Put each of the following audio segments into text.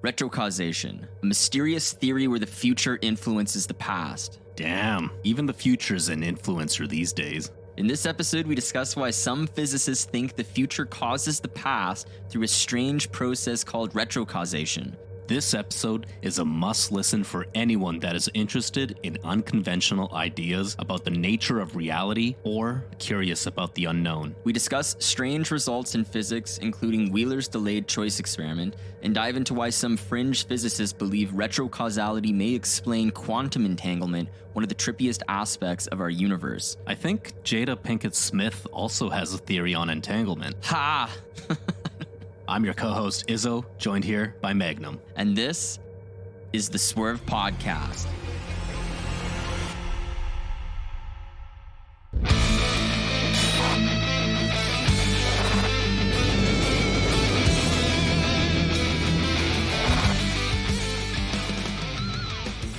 Retrocausation, a mysterious theory where the future influences the past. Damn, even the future's an influencer these days. In this episode, we discuss why some physicists think the future causes the past through a strange process called retrocausation. This episode is a must-listen for anyone that is interested in unconventional ideas about the nature of reality or curious about the unknown. We discuss strange results in physics, including Wheeler's delayed choice experiment, and dive into why some fringe physicists believe retrocausality may explain quantum entanglement, one of the trippiest aspects of our universe. I think Jada Pinkett Smith also has a theory on entanglement. Ha! I'm your co-host Izzo, joined here by Magnum. And this is the Swerve Podcast.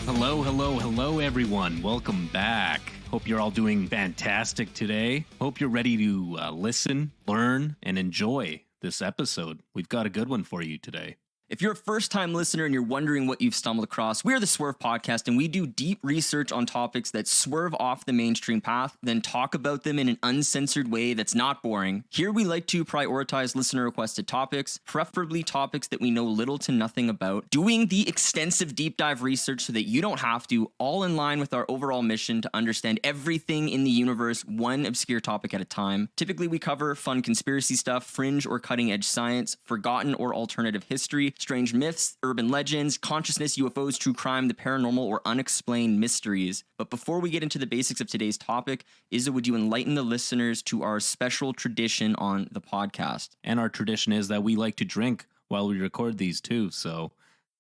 Hello everyone. Welcome back. Hope you're all doing fantastic today. Hope you're ready to listen, learn, and enjoy this episode. We've got a good one for you today. If you're a first-time listener and you're wondering what you've stumbled across, we're the Swerve Podcast, and we do deep research on topics that swerve off the mainstream path, then talk about them in an uncensored way that's not boring. Here we like to prioritize listener-requested topics, preferably topics that we know little to nothing about, doing the extensive deep dive research so that you don't have to, all in line with our overall mission to understand everything in the universe, one obscure topic at a time. Typically, we cover fun conspiracy stuff, fringe or cutting-edge science, forgotten or alternative history, strange myths, urban legends, consciousness, UFOs, true crime, the paranormal, or unexplained mysteries. But before we get into the basics of today's topic, Izzo, would you enlighten the listeners to our special tradition on the podcast? And our tradition is that we like to drink while we record these too. So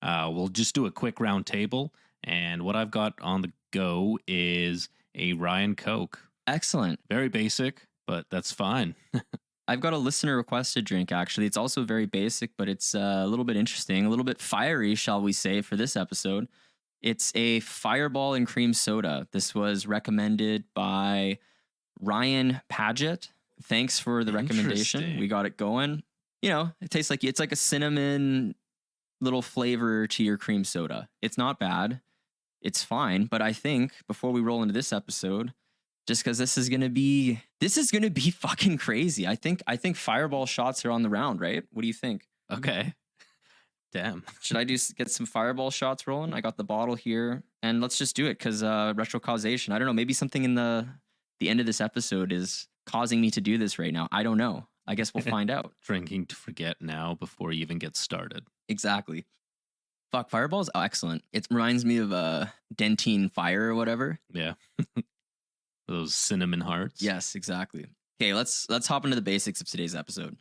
we'll just do a quick round table. And what I've got on the go is a Ryan Coke. Excellent. Very basic, but that's fine. I've got a listener requested drink, actually. It's also very basic, but it's a little bit interesting, a little bit fiery, shall we say, for this episode. It's a Fireball and cream soda. This was recommended by Ryan Paget. Thanks for the recommendation. We got it going. You know, it tastes like it's like a cinnamon little flavor to your cream soda. It's not bad. It's fine. But I think before we roll into this episode, just because this is gonna be fucking crazy. I think Fireball shots are on the round, right? What do you think? Okay. Damn. Should I get some Fireball shots rolling? I got the bottle here, and let's just do it because retrocausation. I don't know. Maybe something in the end of this episode is causing me to do this right now. I don't know. I guess we'll find out. Drinking to forget now before you even get started. Exactly. Fuck, Fireball's excellent. It reminds me of Dentine Fire or whatever. Yeah. Those cinnamon hearts. Yes, exactly. Okay, let's hop into the basics of today's episode.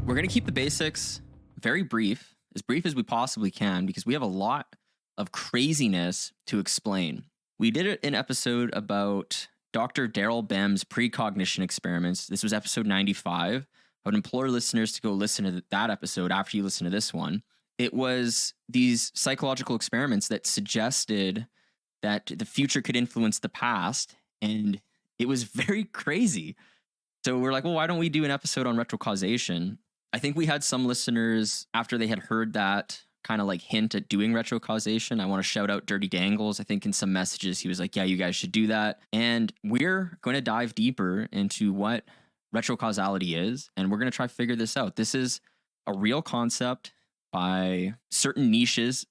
We're going to keep the basics very brief as we possibly can, because we have a lot of craziness to explain. We did an episode about Dr. Daryl Bem's precognition experiments. This was episode 95. I would implore listeners to go listen to that episode after you listen to this one. It was these psychological experiments that suggested that the future could influence the past, and it was very crazy. So we're like, well, why don't we do an episode on retrocausation? I think we had some listeners, after they had heard that, kind of like hint at doing retrocausation. I want to shout out Dirty Dangles. I think in some messages he was like, yeah, you guys should do that. And we're going to dive deeper into what retrocausality is, and we're going to try to figure this out. This is a real concept by certain niches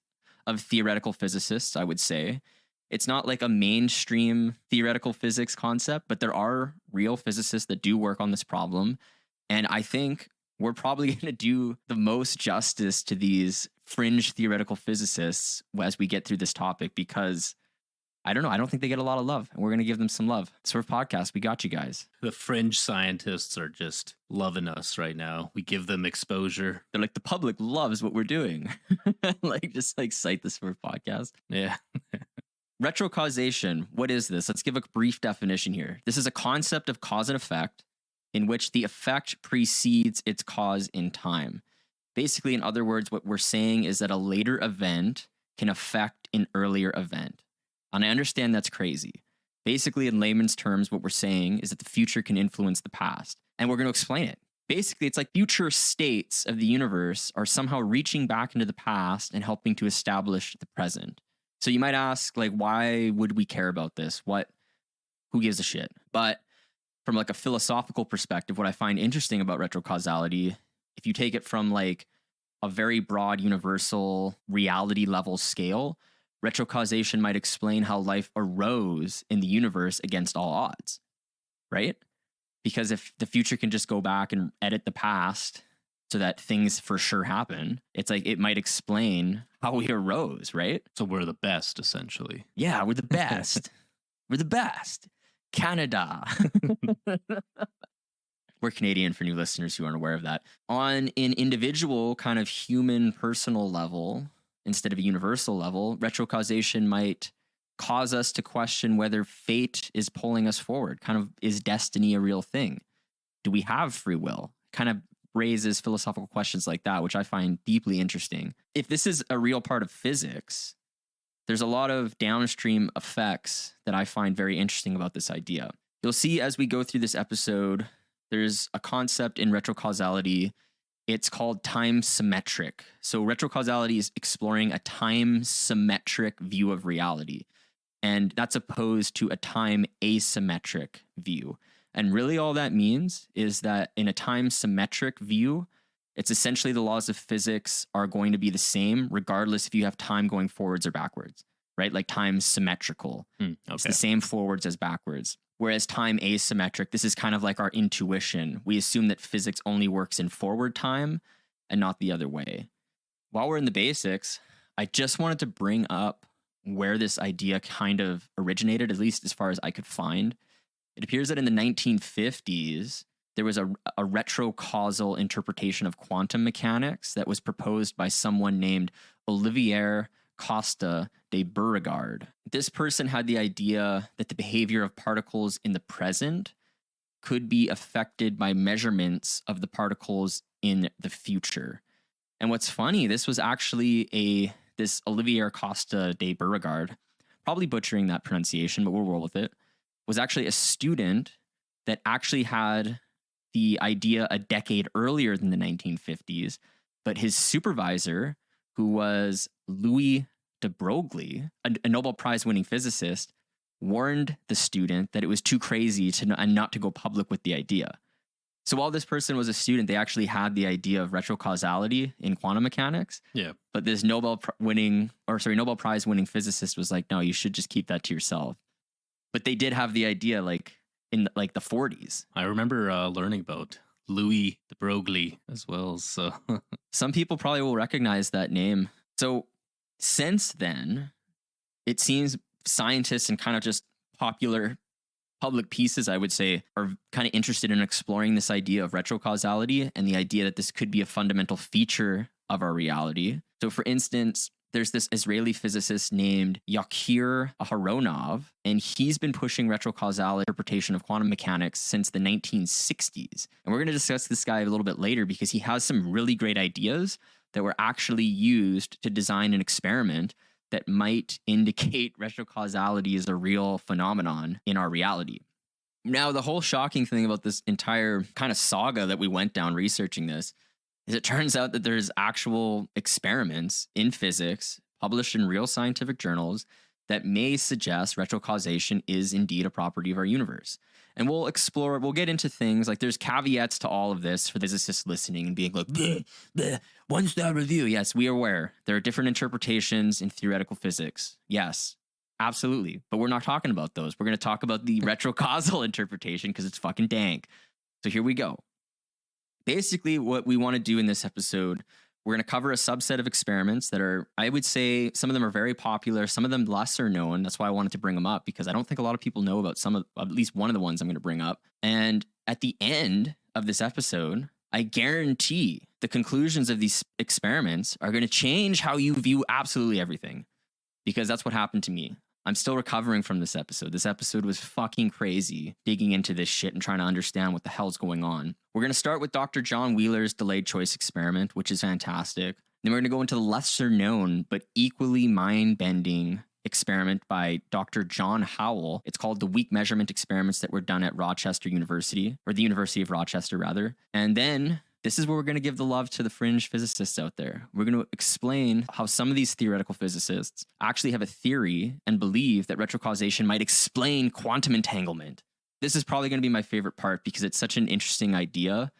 of theoretical physicists, I would say. It's not like a mainstream theoretical physics concept, but there are real physicists that do work on this problem. And I think we're probably going to do the most justice to these fringe theoretical physicists as we get through this topic, because I don't know. I don't think they get a lot of love, and we're going to give them some love. Swerve Podcast, we got you guys. The fringe scientists are just loving us right now. We give them exposure. They're like, the public loves what we're doing. Just cite the Swerve Podcast. Yeah. Retrocausation, what is this? Let's give a brief definition here. This is a concept of cause and effect in which the effect precedes its cause in time. Basically, in other words, what we're saying is that a later event can affect an earlier event. And I understand that's crazy. Basically, in layman's terms, what we're saying is that the future can influence the past. And we're going to explain it. Basically, it's like future states of the universe are somehow reaching back into the past and helping to establish the present. So you might ask, like, why would we care about this? Who gives a shit? But from like a philosophical perspective, what I find interesting about retrocausality, if you take it from like a very broad universal reality level scale, retrocausation might explain how life arose in the universe against all odds, right? Because if the future can just go back and edit the past so that things for sure happen, it's like it might explain how we arose, right? So we're the best, essentially. Yeah, we're the best. We're the best. Canada. We're Canadian for new listeners who aren't aware of that. On an individual kind of human personal level, instead of a universal level, retrocausation might cause us to question whether fate is pulling us forward. Kind of, is destiny a real thing? Do we have free will? Kind of raises philosophical questions like that, which I find deeply interesting. If this is a real part of physics, there's a lot of downstream effects that I find very interesting about this idea. You'll see as we go through this episode, there's a concept in retrocausality. It's called time symmetric. So retrocausality is exploring a time symmetric view of reality. And that's opposed to a time asymmetric view. And really all that means is that in a time symmetric view, it's essentially the laws of physics are going to be the same regardless if you have time going forwards or backwards, right? Like time symmetrical. Okay. It's the same forwards as backwards. Whereas time asymmetric, this is kind of like our intuition. We assume that physics only works in forward time and not the other way. While we're in the basics, I just wanted to bring up where this idea kind of originated, at least as far as I could find. It appears that in the 1950s, there was a retrocausal interpretation of quantum mechanics that was proposed by someone named Olivier Costa de Beauregard. This person had the idea that the behavior of particles in the present could be affected by measurements of the particles in the future. And what's funny, this was actually this Olivier Costa de Beauregard, probably butchering that pronunciation, but we'll roll with it, was actually a student that actually had the idea a decade earlier than the 1950s, but his supervisor, who was Louis de Broglie, a Nobel Prize winning physicist, warned the student that it was too crazy and not to go public with the idea. So while this person was a student, they actually had the idea of retrocausality in quantum mechanics. Yeah. But this Nobel Prize winning physicist was like, no, you should just keep that to yourself. But they did have the idea like in like the 40s. I remember learning about Louis de Broglie as well. So some people probably will recognize that name. So since then, it seems scientists and kind of just popular public pieces, I would say, are kind of interested in exploring this idea of retrocausality and the idea that this could be a fundamental feature of our reality. So for instance, there's this Israeli physicist named Yakir Aharonov, and he's been pushing retrocausality interpretation of quantum mechanics since the 1960s. And we're going to discuss this guy a little bit later because he has some really great ideas that were actually used to design an experiment that might indicate retrocausality is a real phenomenon in our reality. Now, the whole shocking thing about this entire kind of saga that we went down researching this is it turns out that there's actual experiments in physics published in real scientific journals that may suggest retrocausation is indeed a property of our universe. And we'll get into things like there's caveats to all of this for physicists listening and being like, bleh, bleh, one-star review. Yes, we are aware there are different interpretations in theoretical physics. Yes, absolutely. But we're not talking about those. We're going to talk about the retrocausal interpretation because it's fucking dank. So here we go. Basically, what we want to do in this episode, we're going to cover a subset of experiments that are, I would say, some of them are very popular, some of them lesser known. That's why I wanted to bring them up, because I don't think a lot of people know about at least one of the ones I'm going to bring up. And at the end of this episode, I guarantee the conclusions of these experiments are going to change how you view absolutely everything, because that's what happened to me. I'm still recovering from this episode. This episode was fucking crazy, digging into this shit and trying to understand what the hell's going on. We're going to start with Dr. John Wheeler's delayed choice experiment, which is fantastic. Then we're going to go into the lesser known but equally mind-bending experiment by Dr. John Howell. It's called the weak measurement experiments that were done at Rochester University, or the University of Rochester, rather. And then this is where we're going to give the love to the fringe physicists out there. We're going to explain how some of these theoretical physicists actually have a theory and believe that retrocausation might explain quantum entanglement. This is probably going to be my favorite part because it's such an interesting idea.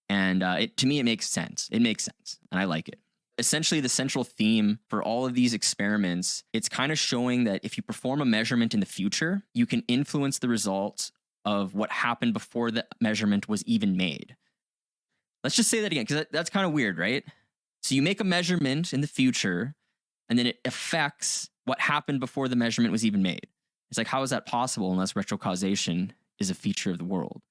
And to me, it makes sense. It makes sense. And I like it. Essentially, the central theme for all of these experiments, it's kind of showing that if you perform a measurement in the future, you can influence the results of what happened before the measurement was even made. Let's just say that again, because that's kind of weird, right? So you make a measurement in the future, and then it affects what happened before the measurement was even made. It's like, how is that possible unless retrocausation is a feature of the world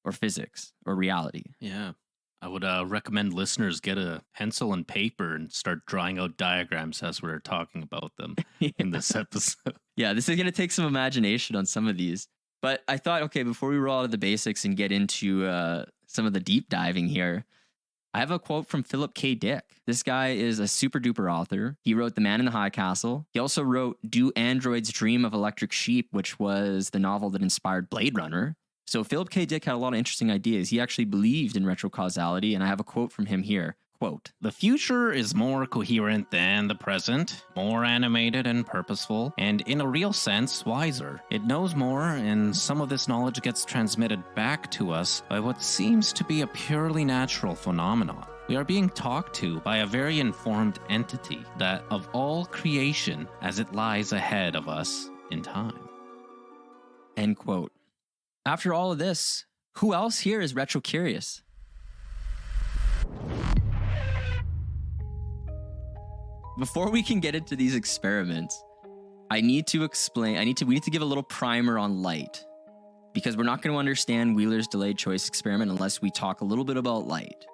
or physics or reality? Yeah. I would recommend listeners get a pencil and paper and start drawing out diagrams as we're talking about them in this episode. Yeah, this is going to take some imagination on some of these. But I thought, okay, before we roll out of the basics and get into some of the deep diving here, I have a quote from Philip K. Dick. This guy is a super duper author. He wrote The Man in the High Castle. He also wrote Do Androids Dream of Electric Sheep, which was the novel that inspired Blade Runner. So Philip K. Dick had a lot of interesting ideas. He actually believed in retrocausality, and I have a quote from him here. Quote, "The future is more coherent than the present, more animated and purposeful, and in a real sense, wiser. It knows more, and some of this knowledge gets transmitted back to us by what seems to be a purely natural phenomenon. We are being talked to by a very informed entity that of all creation as it lies ahead of us in time." End quote. After all of this, who else here is retro curious? Before we can get into these experiments, we need to give a little primer on light, because we're not going to understand Wheeler's delayed choice experiment unless we talk a little bit about light.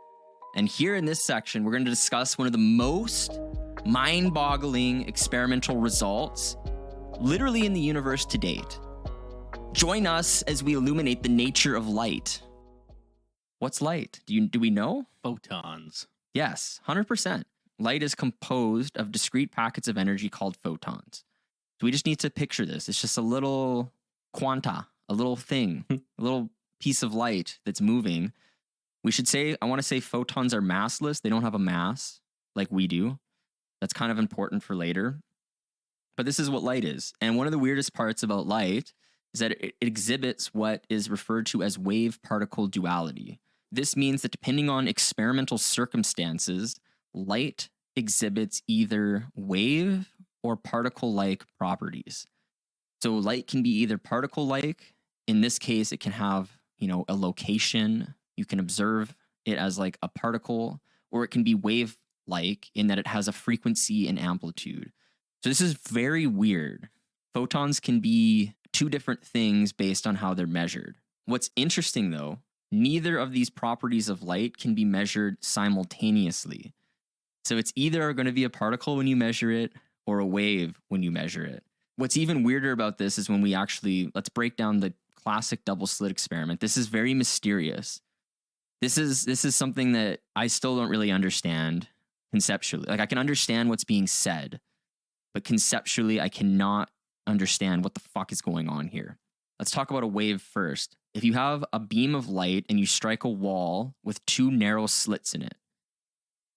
And here in this section, we're going to discuss one of the most mind-boggling experimental results literally in the universe to date. Join us as we illuminate the nature of light. What's light? Do we know? Photons. Yes, 100%. Light is composed of discrete packets of energy called photons. So we just need to picture this. It's just a little quanta, a little thing, a little piece of light that's moving. I want to say photons are massless. They don't have a mass like we do. That's kind of important for later. But this is what light is. And one of the weirdest parts about light is that it exhibits what is referred to as wave-particle duality. This means that depending on experimental circumstances, light exhibits either wave or particle-like properties. So light can be either particle-like. In this case, it can have, a location. You can observe it as like a particle, or it can be wave-like in that it has a frequency and amplitude. So this is very weird. Photons can be two different things based on how they're measured. What's interesting, though, neither of these properties of light can be measured simultaneously. So it's either going to be a particle when you measure it or a wave when you measure it. What's even weirder about this is when let's break down the classic double-slit experiment. This is very mysterious. This is something that I still don't really understand conceptually. Like, I can understand what's being said, but conceptually I cannot understand what the fuck is going on here. Let's talk about a wave first. If you have a beam of light and you strike a wall with two narrow slits in it,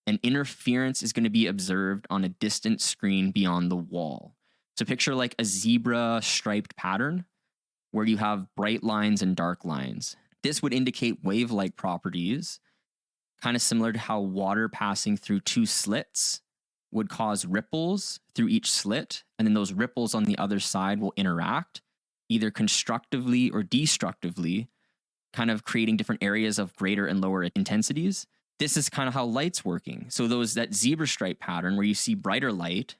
an interference is going to be observed on a distant screen beyond the wall. So picture like a zebra striped pattern where you have bright lines and dark lines. This would indicate wave-like properties, kind of similar to how water passing through two slits would cause ripples through each slit, and then those ripples on the other side will interact, either constructively or destructively, kind of creating different areas of greater and lower intensities. This is kind of how light's working. So that zebra stripe pattern where you see brighter light,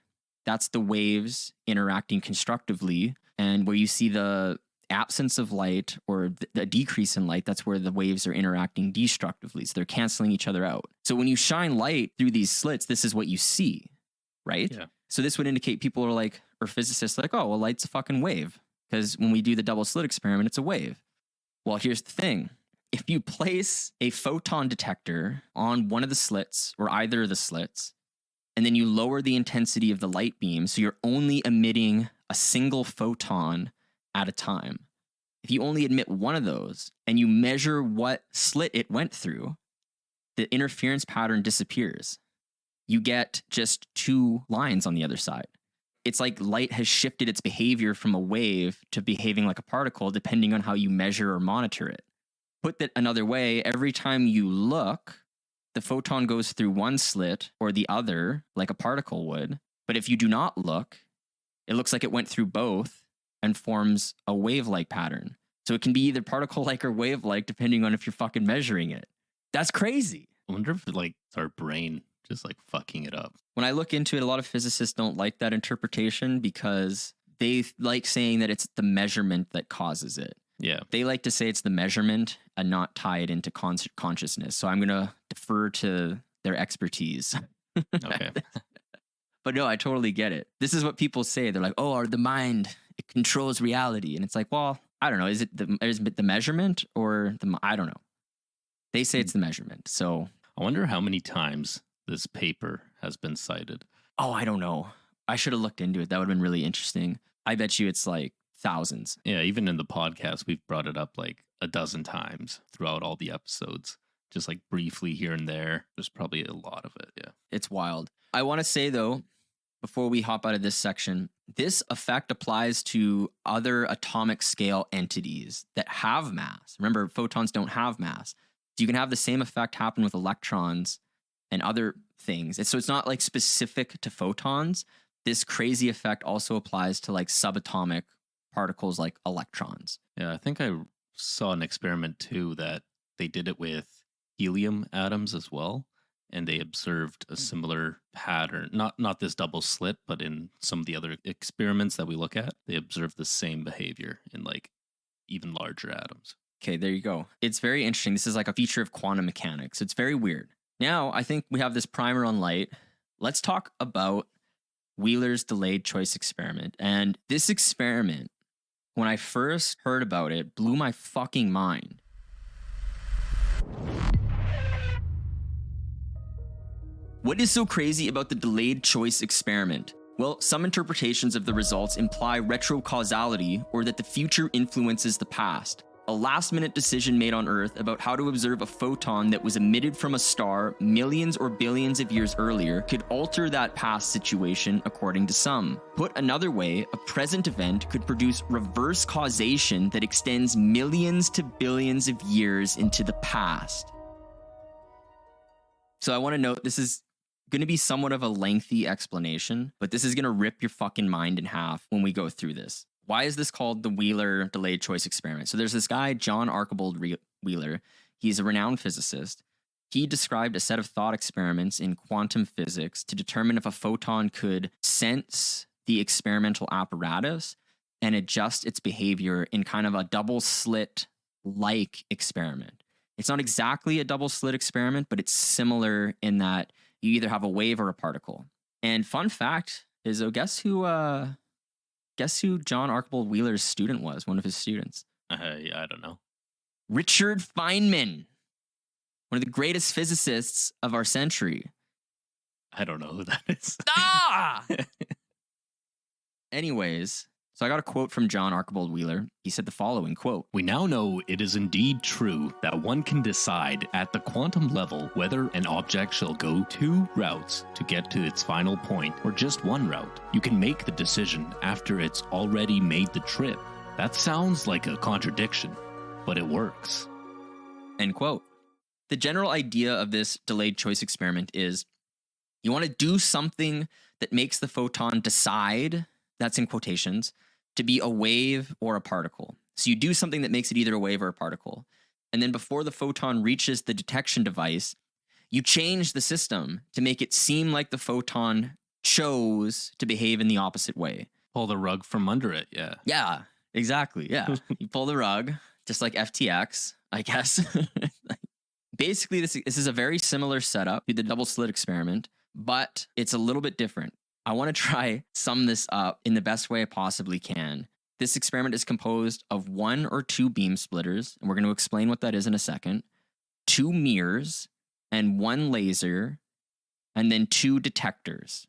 that's the waves interacting constructively, and where you see the absence of light or the decrease in light, that's where the waves are interacting destructively. So they're canceling each other out. So when you shine light through these slits, this is what you see, right? Yeah. So this would indicate people are like, or physicists like, oh, well, light's a fucking wave. Because when we do the double-slit experiment, it's a wave. Well, here's the thing. If you place a photon detector on one of the slits or either of the slits, and then you lower the intensity of the light beam, so you're only emitting a single photon at a time. If you only emit one of those and you measure what slit it went through, the interference pattern disappears. You get just two lines on the other side. It's like light has shifted its behavior from a wave to behaving like a particle, depending on how you measure or monitor it. Put that another way, every time you look, the photon goes through one slit or the other, like a particle would. But if you do not look, it looks like it went through both and forms a wave-like pattern. So it can be either particle-like or wave-like, depending on if you're fucking measuring it. That's crazy. I wonder if it's our brain just fucking it up. When I look into it, a lot of physicists don't like that interpretation because they like saying that it's the measurement that causes it. Yeah. They like to say it's the measurement and not tie it into consciousness. So I'm going to defer to their expertise. Okay. But no, I totally get it. This is what people say. They're like, oh, the mind, it controls reality. And it's like, well, I don't know. Is it the measurement or I don't know. They say it's the measurement. So I wonder how many times this paper has been cited. Oh, I don't know. I should have looked into it. That would have been really interesting. I bet you it's thousands. Yeah, even in the podcast, we've brought it up a dozen times throughout all the episodes, just briefly here and there. There's probably a lot of it. Yeah. It's wild. I want to say, though, before we hop out of this section, this effect applies to other atomic scale entities that have mass. Remember, photons don't have mass. So you can have the same effect happen with electrons and other things. So it's not specific to photons. This crazy effect also applies to subatomic particles like electrons. Yeah, I think I saw an experiment too that they did it with helium atoms as well. And they observed a similar pattern, not this double slit, but in some of the other experiments that we look at, they observed the same behavior in even larger atoms. Okay, there you go. It's very interesting. This is a feature of quantum mechanics. It's very weird. Now, I think we have this primer on light. Let's talk about Wheeler's delayed choice experiment. And this experiment, when I first heard about it, blew my fucking mind. What is so crazy about the delayed choice experiment? Well, some interpretations of the results imply retrocausality, or that the future influences the past. A last-minute decision made on Earth about how to observe a photon that was emitted from a star millions or billions of years earlier could alter that past situation, according to some. Put another way, a present event could produce reverse causation that extends millions to billions of years into the past. So I want to note, this is going to be somewhat of a lengthy explanation, but this is going to rip your fucking mind in half when we go through this. Why is this called the Wheeler delayed choice experiment? So there's this guy, John Archibald Wheeler. He's a renowned physicist. He described a set of thought experiments in quantum physics to determine if a photon could sense the experimental apparatus and adjust its behavior in kind of a double-slit-like experiment. It's not exactly a double-slit experiment, but it's similar in that you either have a wave or a particle. And fun fact is, guess who John Archibald Wheeler's student was, one of his students? I don't know. Richard Feynman, one of the greatest physicists of our century. I don't know who that is. Ah! Anyways, so I got a quote from John Archibald Wheeler. He said the following, quote, "We now know it is indeed true that one can decide at the quantum level whether an object shall go 2 routes to get to its final point or just 1 route. You can make the decision after it's already made the trip. That sounds like a contradiction, but it works." End quote. The general idea of this delayed choice experiment is you want to do something that makes the photon decide, that's in quotations, to be a wave or a particle. So you do something that makes it either a wave or a particle. And then before the photon reaches the detection device, you change the system to make it seem like the photon chose to behave in the opposite way. Pull the rug from under it, yeah. Yeah, exactly, yeah. You pull the rug, just like FTX, I guess. Basically, this is a very similar setup to the double-slit experiment, but it's a little bit different. I want to try sum this up in the best way I possibly can. This experiment is composed of 1 or 2 beam splitters, and we're going to explain what that is in a second, 2 mirrors, and 1 laser, and then 2 detectors.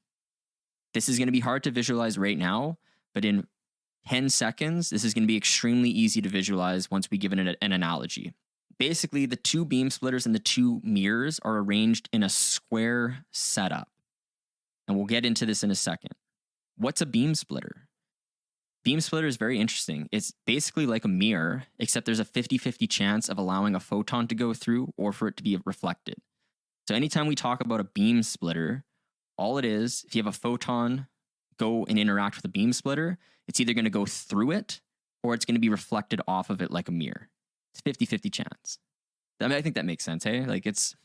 This is going to be hard to visualize right now, but in 10 seconds, this is going to be extremely easy to visualize once we give it an analogy. Basically, the 2 beam splitters and the 2 mirrors are arranged in a square setup. And we'll get into this in a second. What's a beam splitter? Beam splitter is very interesting. It's basically like a mirror, except there's a 50-50 chance of allowing a photon to go through or for it to be reflected. So anytime we talk about a beam splitter, all it is, if you have a photon go and interact with a beam splitter, it's either going to go through it or it's going to be reflected off of it like a mirror. It's 50-50 chance. I mean, I think that makes sense, hey? Like it's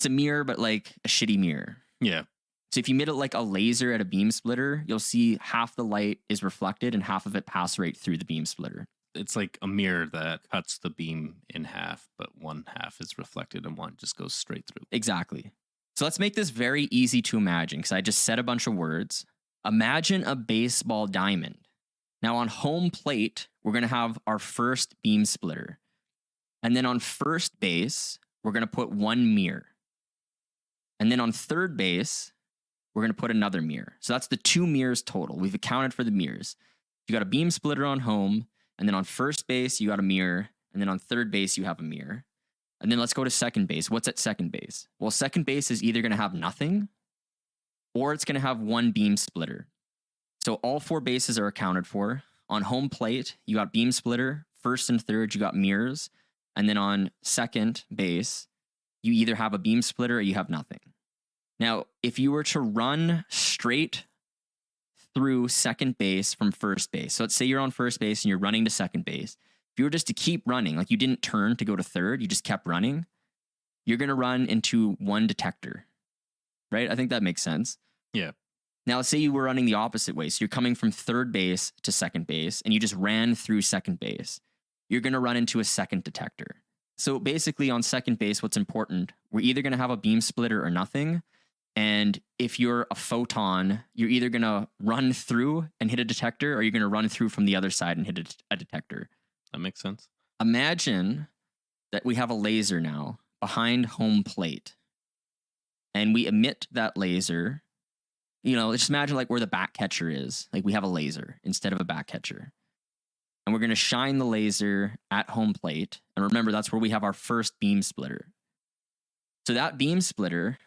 a mirror, but like a shitty mirror. Yeah. So if you emit it like a laser at a beam splitter, you'll see half the light is reflected and half of it pass right through the beam splitter. It's like a mirror that cuts the beam in half, but one half is reflected and one just goes straight through. Exactly. So let's make this very easy to imagine because I just said a bunch of words. Imagine a baseball diamond. Now on home plate, we're going to have our first beam splitter. And then on first base, we're going to put 1 mirror. And then on third base, we're going to put another mirror. So that's the 2 mirrors total. We've accounted for the mirrors. You got a beam splitter on home, and then on first base, you got a mirror, and then on third base, you have a mirror. And then let's go to second base. What's at second base? Well, second base is either going to have nothing, or it's going to have 1 beam splitter. So all 4 bases are accounted for. On home plate, you got beam splitter. First and third, you got mirrors. And then on second base, you either have a beam splitter or you have nothing. Now, if you were to run straight through second base from first base, so let's say you're on first base and you're running to second base. If you were just to keep running, like you didn't turn to go to third, you just kept running, you're going to run into 1 detector, right? I think that makes sense. Yeah. Now, let's say you were running the opposite way. So you're coming from third base to second base and you just ran through second base. You're going to run into a second detector. So basically on second base, what's important, we're either going to have a beam splitter or nothing. And if you're a photon, you're either going to run through and hit a detector or you're going to run through from the other side and hit a detector. That makes sense. Imagine that we have a laser now behind home plate and we emit that laser. You know, just imagine like where the back catcher is. Like we have a laser instead of a back catcher. And we're going to shine the laser at home plate. And remember, that's where we have our first beam splitter. So that beam splitter,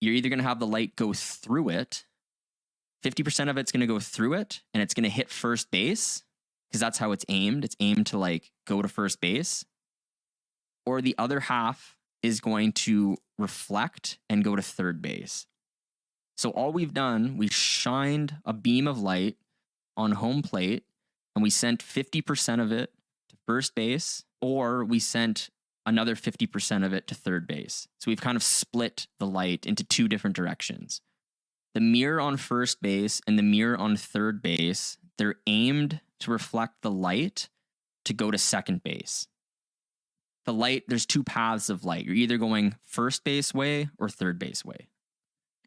you're either going to have the light go through it. 50% of it's going to go through it and it's going to hit first base because that's how it's aimed. It's aimed to like go to first base. Or the other half is going to reflect and go to third base. So all we've done, we shined a beam of light on home plate and we sent 50% of it to first base, or we sent another 50% of it to third base. So we've kind of split the light into 2 different directions. The mirror on first base and the mirror on third base, they're aimed to reflect the light to go to second base. The light, there's 2 paths of light. You're either going first base way or third base way.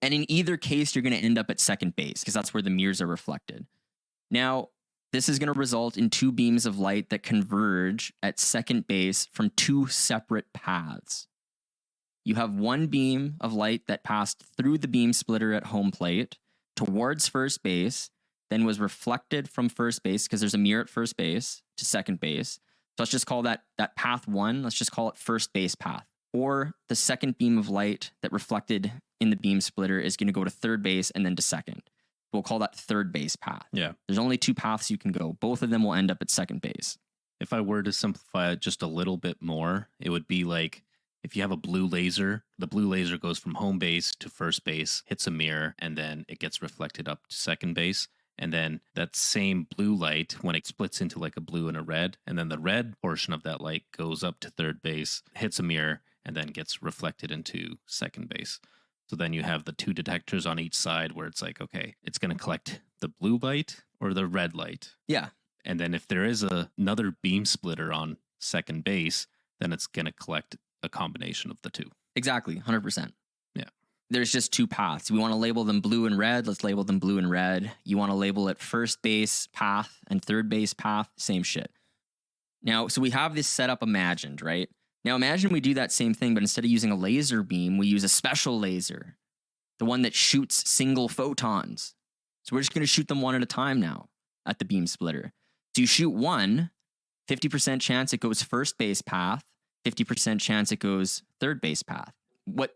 And in either case, you're going to end up at second base because that's where the mirrors are reflected. Now, this is going to result in 2 beams of light that converge at second base from 2 separate paths. You have 1 beam of light that passed through the beam splitter at home plate towards first base, then was reflected from first base because there's a mirror at first base to second base. So let's just call that path 1. Let's just call it first base path. Or the second beam of light that reflected in the beam splitter is going to go to third base and then to second. We'll call that third base path. Yeah. There's only 2 paths you can go. Both of them will end up at second base. If I were to simplify it just a little bit more, it would be like if you have a blue laser, the blue laser goes from home base to first base, hits a mirror, and then it gets reflected up to second base. And then that same blue light, when it splits into like a blue and a red, and then the red portion of that light goes up to third base, hits a mirror, and then gets reflected into second base. So then you have the 2 detectors on each side where it's like, okay, it's going to collect the blue light or the red light. Yeah. And then if there is another beam splitter on second base, then it's going to collect a combination of the 2. Exactly. 100%. Yeah. There's just 2 paths. We want to label them blue and red. Let's label them blue and red. You want to label it first base path and third base path. Same shit. Now, so we have this setup imagined, right? Now imagine we do that same thing, but instead of using a laser beam, we use a special laser. the one that shoots single photons. So we're just going to shoot them one at a time now at the beam splitter. So you shoot one, 50% chance it goes first base path, 50% chance it goes third base path. What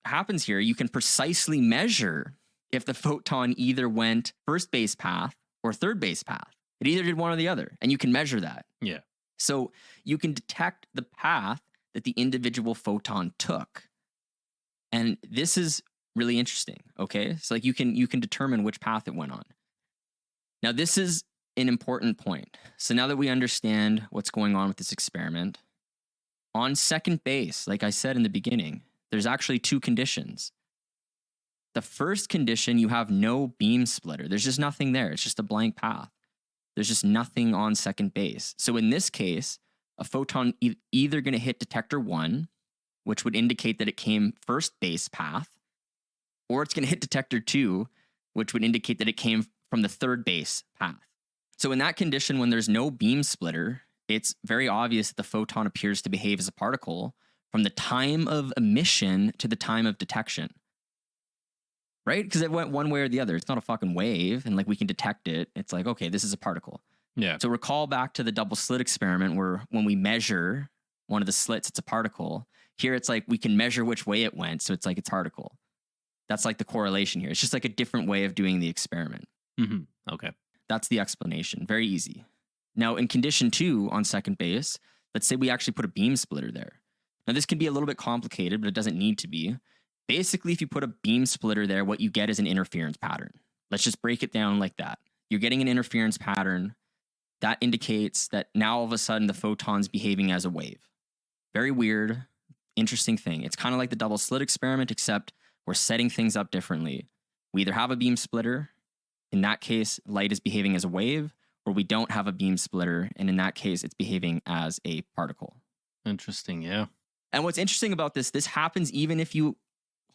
happens here, you can precisely measure if the photon either went first base path or third base path. It either did one or the other, and you can measure that. Yeah. So you can detect the path that the individual photon took. And this is really interesting, okay? So like you can determine which path it went on. Now this is an important point. So now that we understand what's going on with this experiment, on second base, like I said in the beginning, there's actually two conditions. The first condition, you have no beam splitter. There's just nothing there. It's just a blank path. There's just nothing on second base. So in this case, a photon either going to hit detector 1, which would indicate that it came first base path, or it's going to hit detector 2, which would indicate that it came from the third base path. So in that condition, when there's no beam splitter, it's very obvious that the photon appears to behave as a particle from the time of emission to the time of detection. Right? Because it went one way or the other. It's not a fucking wave, and like we can detect it. It's like, okay, this is a particle. Yeah. So recall back to the double slit experiment where when we measure one of the slits, it's a particle. Here it's like we can measure which way it went, so it's like it's particle. That's like the correlation here. It's just like a different way of doing the experiment. Mm-hmm. Okay. That's the explanation. Very easy. Now, in condition 2 on second base, let's say we actually put a beam splitter there. Now, this can be a little bit complicated, but it doesn't need to be. Basically, if you put a beam splitter there, what you get is an interference pattern. Let's just break it down like that. You're getting an interference pattern that indicates that now all of a sudden the photon's behaving as a wave. Very weird, interesting thing. It's kind of like the double slit experiment, except we're setting things up differently. We either have a beam splitter, in that case, light is behaving as a wave, or we don't have a beam splitter, and in that case, it's behaving as a particle. Interesting, yeah. And what's interesting about this happens even if you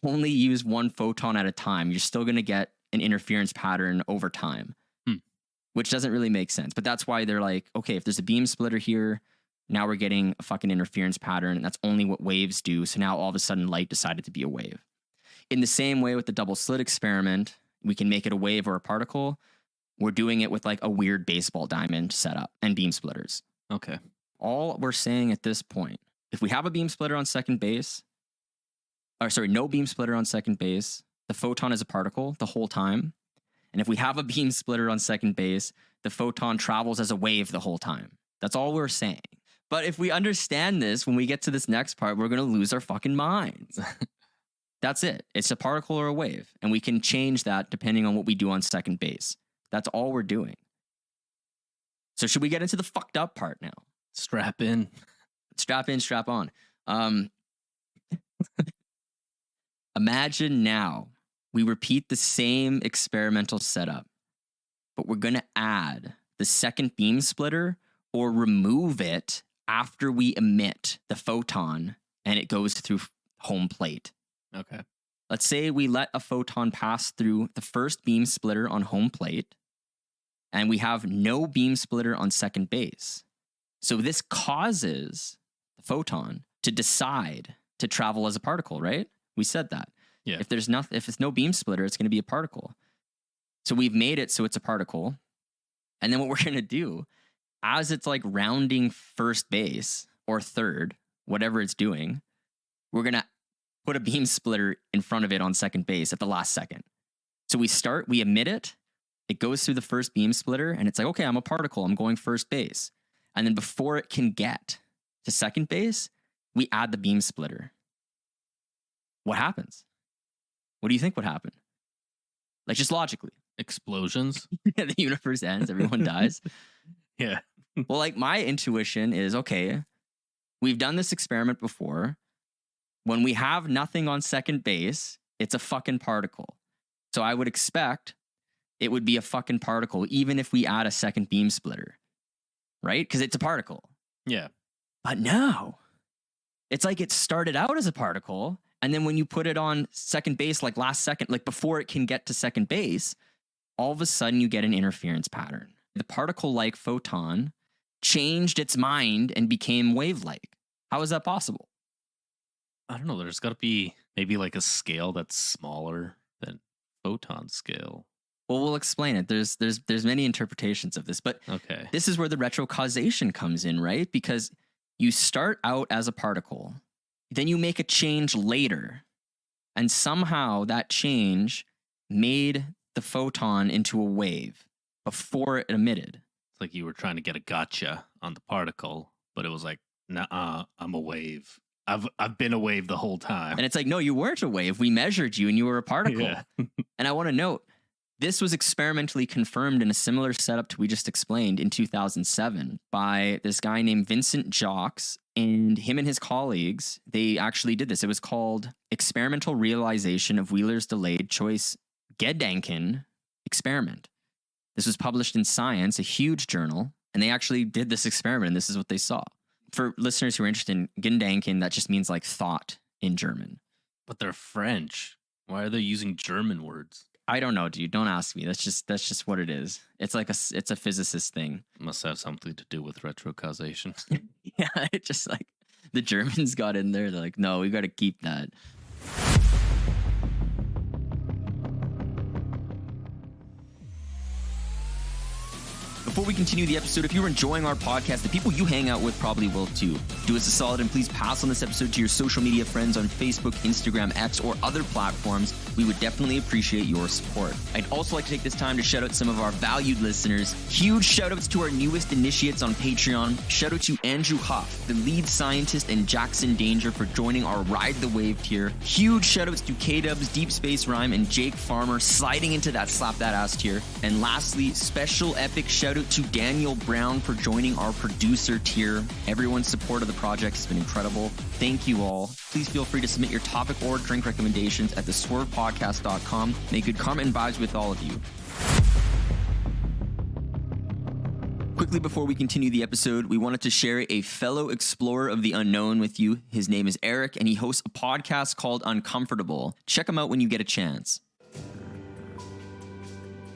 only use one photon at a time. You're still going to get an interference pattern over time, which doesn't really make sense. But that's why they're like, okay, if there's a beam splitter here, now we're getting a fucking interference pattern, and that's only what waves do. So now all of a sudden light decided to be a wave. In the same way with the double slit experiment, we can make it a wave or a particle. We're doing it with like a weird baseball diamond setup and beam splitters. Okay. All we're saying at this point, if we have a beam splitter on second base, no beam splitter on second base, the photon is a particle the whole time. And if we have a beam splitter on second base, the photon travels as a wave the whole time. That's all we're saying. But if we understand this, when we get to this next part, we're going to lose our fucking minds. That's it. It's a particle or a wave. And we can change that depending on what we do on second base. That's all we're doing. So should we get into the fucked up part now? Strap in. Strap in, strap on. Imagine now we repeat the same experimental setup, but we're going to add the second beam splitter or remove it after we emit the photon and it goes through home plate. Okay. Let's say we let a photon pass through the first beam splitter on home plate and we have no beam splitter on second base. So this causes the photon to decide to travel as a particle, right? We said that. Yeah. If it's no beam splitter, it's going to be a particle. So we've made it so it's a particle. And then what we're going to do, as it's like rounding first base or third, whatever it's doing, we're going to put a beam splitter in front of it on second base at the last second. So we emit it, it goes through the first beam splitter, and it's like, okay, I'm a particle, I'm going first base. And then before it can get to second base, we add the beam splitter. What happens? What do you think would happen? Like just logically. Explosions. The universe ends, everyone dies. Yeah. Well, like my intuition is, okay, we've done this experiment before. When we have nothing on second base, it's a fucking particle. So I would expect it would be a fucking particle, even if we add a second beam splitter, right? Because it's a particle. Yeah. But no, it's like it started out as a particle. And then when you put it on second base, like last second, like before it can get to second base, all of a sudden you get an interference pattern. The particle-like photon changed its mind and became wave-like. How is that possible? I don't know. There's got to be maybe like a scale that's smaller Then photon scale. Well, we'll explain it. There's many interpretations of this, but Okay. this is where the retrocausation comes in, right? Because you start out as a particle, then you make a change later, and somehow that change made the photon into a wave before it emitted. It's like you were trying to get a gotcha on the particle, but it was like, nah, I'm a wave. I've been a wave the whole time. And it's like, no, you weren't a wave. We measured you and you were a particle. Yeah. And I want to note, this was experimentally confirmed in a similar setup to we just explained in 2007 by this guy named Vincent Jacques, and him and his colleagues. They actually did this. It was called Experimental Realization of Wheeler's Delayed Choice Gedanken Experiment. This was published in Science, a huge journal, and they actually did this experiment, and this is what they saw. For listeners who are interested in Gedanken, that just means like thought in German. But they're French. Why are they using German words? I don't know, dude. Don't ask me. That's just what it is. It's like it's a physicist thing. Must have something to do with retrocausation. Yeah, it just like the Germans got in there. They're like, no, we got to keep that. Before we continue the episode, if you're enjoying our podcast, the people you hang out with probably will too. Do us a solid and please pass on this episode to your social media friends on Facebook, Instagram, X, or other platforms. We would definitely appreciate your support. I'd also like to take this time to shout out some of our valued listeners. Huge shout outs to our newest initiates on Patreon. Shout out to Andrew Huff, the lead scientist, and Jackson Danger for joining our Ride the Wave tier. Huge shout outs to K-Dubs, Deep Space Rhyme, and Jake Farmer sliding into that Slap That Ass tier. And lastly, special epic shout out to Daniel Brown for joining our producer tier. Everyone's support of the project has been incredible. Thank you all. Please feel free to submit your topic or drink recommendations at theswervepodcast.com. May good karma and vibes with all of you. Quickly before we continue the episode, we wanted to share a fellow explorer of the unknown with you. His name is Eric, and he hosts a podcast called Uncomfortable. Check him out when you get a chance.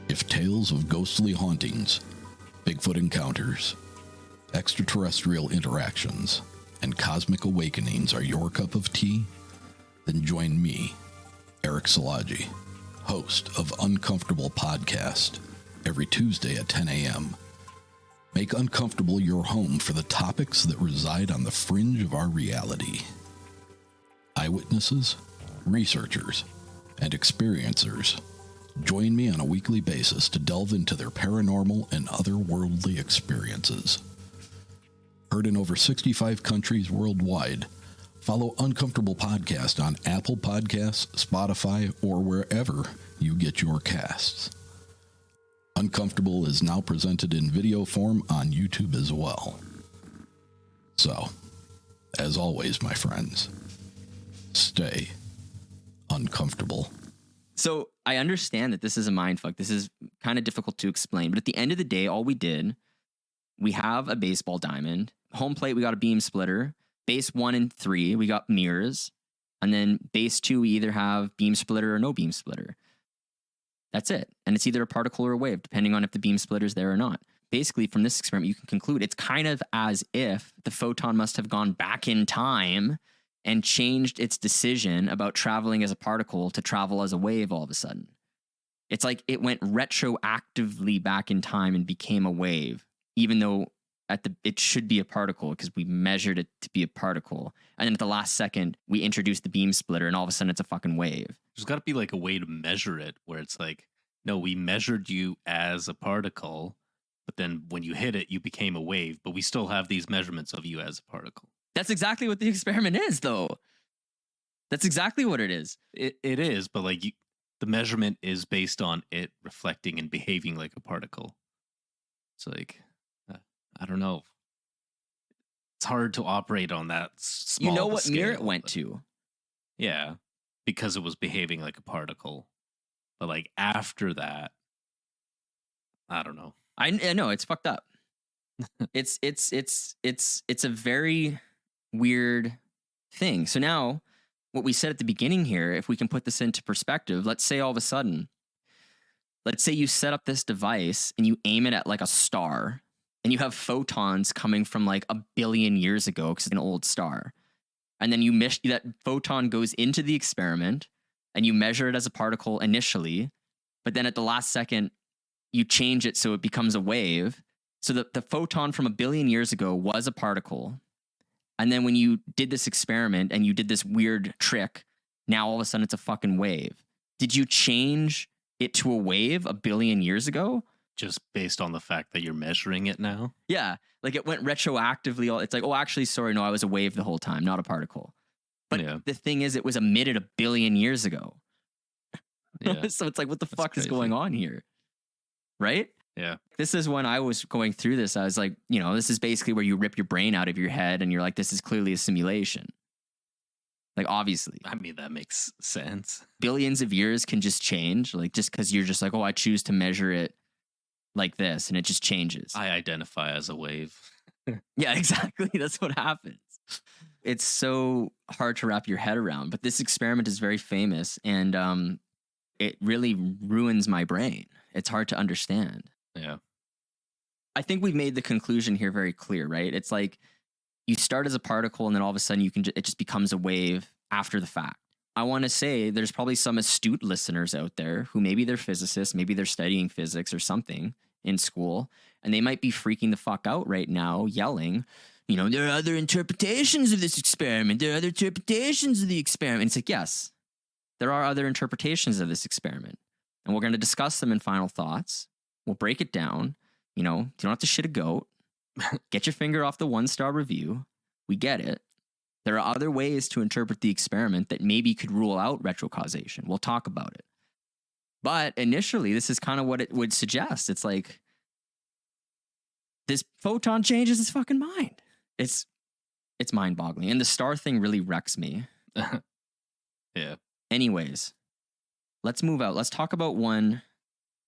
If tales of ghostly hauntings, Bigfoot encounters, extraterrestrial interactions, and cosmic awakenings are your cup of tea, then join me, Eric Szilagyi, host of Uncomfortable Podcast, every Tuesday at 10 a.m. Make Uncomfortable your home for the topics that reside on the fringe of our reality. Eyewitnesses, researchers, and experiencers join me on a weekly basis to delve into their paranormal and otherworldly experiences. Heard in over 65 countries worldwide, follow Uncomfortable Podcast on Apple Podcasts, Spotify, or wherever you get your casts. Uncomfortable is now presented in video form on YouTube as well. So, as always, my friends, stay uncomfortable. So I understand that this is a mindfuck. This is kind of difficult to explain. But at the end of the day, all we did, we have a baseball diamond. Home plate, we got a beam splitter. Base 1 and 3, we got mirrors. And then base 2, we either have beam splitter or no beam splitter. That's it. And it's either a particle or a wave, depending on if the beam splitter is there or not. Basically, from this experiment, you can conclude it's kind of as if the photon must have gone back in time and changed its decision about traveling as a particle to travel as a wave all of a sudden. It's like it went retroactively back in time and became a wave, even though it should be a particle because we measured it to be a particle. And then at the last second, we introduced the beam splitter and all of a sudden it's a fucking wave. There's got to be like a way to measure it where it's like, no, we measured you as a particle, but then when you hit it, you became a wave, but we still have these measurements of you as a particle. That's exactly what the experiment is, though. That's exactly what it is. It is, but like the measurement is based on it reflecting and behaving like a particle. It's like, I don't know. It's hard to operate on that small. You know what scale, mirror it went to? Yeah, because it was behaving like a particle. But like after that, I don't know. I know it's fucked up. It's a very weird thing. So now, what we said at the beginning here, if we can put this into perspective, let's say all of a sudden, let's say you set up this device and you aim it at like a star, and you have photons coming from like 1 billion years ago because it's an old star, and then that photon goes into the experiment, and you measure it as a particle initially, but then at the last second, you change it so it becomes a wave. So the photon from 1 billion years ago was a particle. And then when you did this experiment and you did this weird trick, now all of a sudden it's a fucking wave. Did you change it to a wave 1 billion years ago? Just based on the fact that you're measuring it now? Yeah. Like it went retroactively. It's like, oh, actually, sorry, no, I was a wave the whole time, not a particle. But the thing is, it was emitted 1 billion years ago. Yeah. So it's like, what the fuck crazy. is going on here? Right? Yeah. This is when I was going through this. I was like, this is basically where you rip your brain out of your head and you're like, this is clearly a simulation. Like, obviously. I mean, that makes sense. Billions of years can just change. Like, just because you're just like, oh, I choose to measure it like this, and it just changes. I identify as a wave. Yeah, exactly. That's what happens. It's so hard to wrap your head around, but this experiment is very famous, and it really ruins my brain. It's hard to understand. Yeah. I think we've made the conclusion here very clear, right? It's like you start as a particle, and then all of a sudden it just becomes a wave after the fact. I want to say there's probably some astute listeners out there who maybe they're physicists, maybe they're studying physics or something in school, and they might be freaking the fuck out right now, yelling, there are other interpretations of this experiment. There are other interpretations of the experiment. It's like, yes, there are other interpretations of this experiment, and we're going to discuss them in final thoughts. We'll break it down. You don't have to shit a goat. Get your finger off the 1-star review. We get it. There are other ways to interpret the experiment that maybe could rule out retrocausation. We'll talk about it. But initially, this is kind of what it would suggest. It's like this photon changes its fucking mind. It's mind-boggling. And the star thing really wrecks me. Yeah. Anyways, let's move out. Let's talk about one.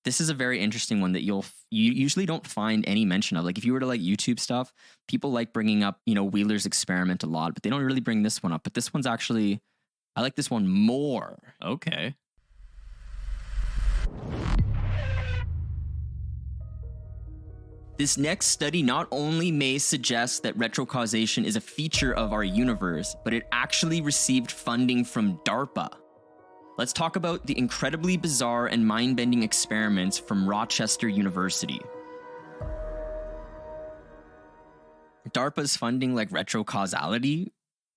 This is a very interesting one that you usually don't find any mention of. Like if you were to like YouTube stuff, people like bringing up, Wheeler's experiment a lot, but they don't really bring this one up. But this one's actually, I like this one more. Okay. This next study not only may suggest that retrocausation is a feature of our universe, but it actually received funding from DARPA. Let's talk about the incredibly bizarre and mind-bending experiments from Rochester University. DARPA's funding like retrocausality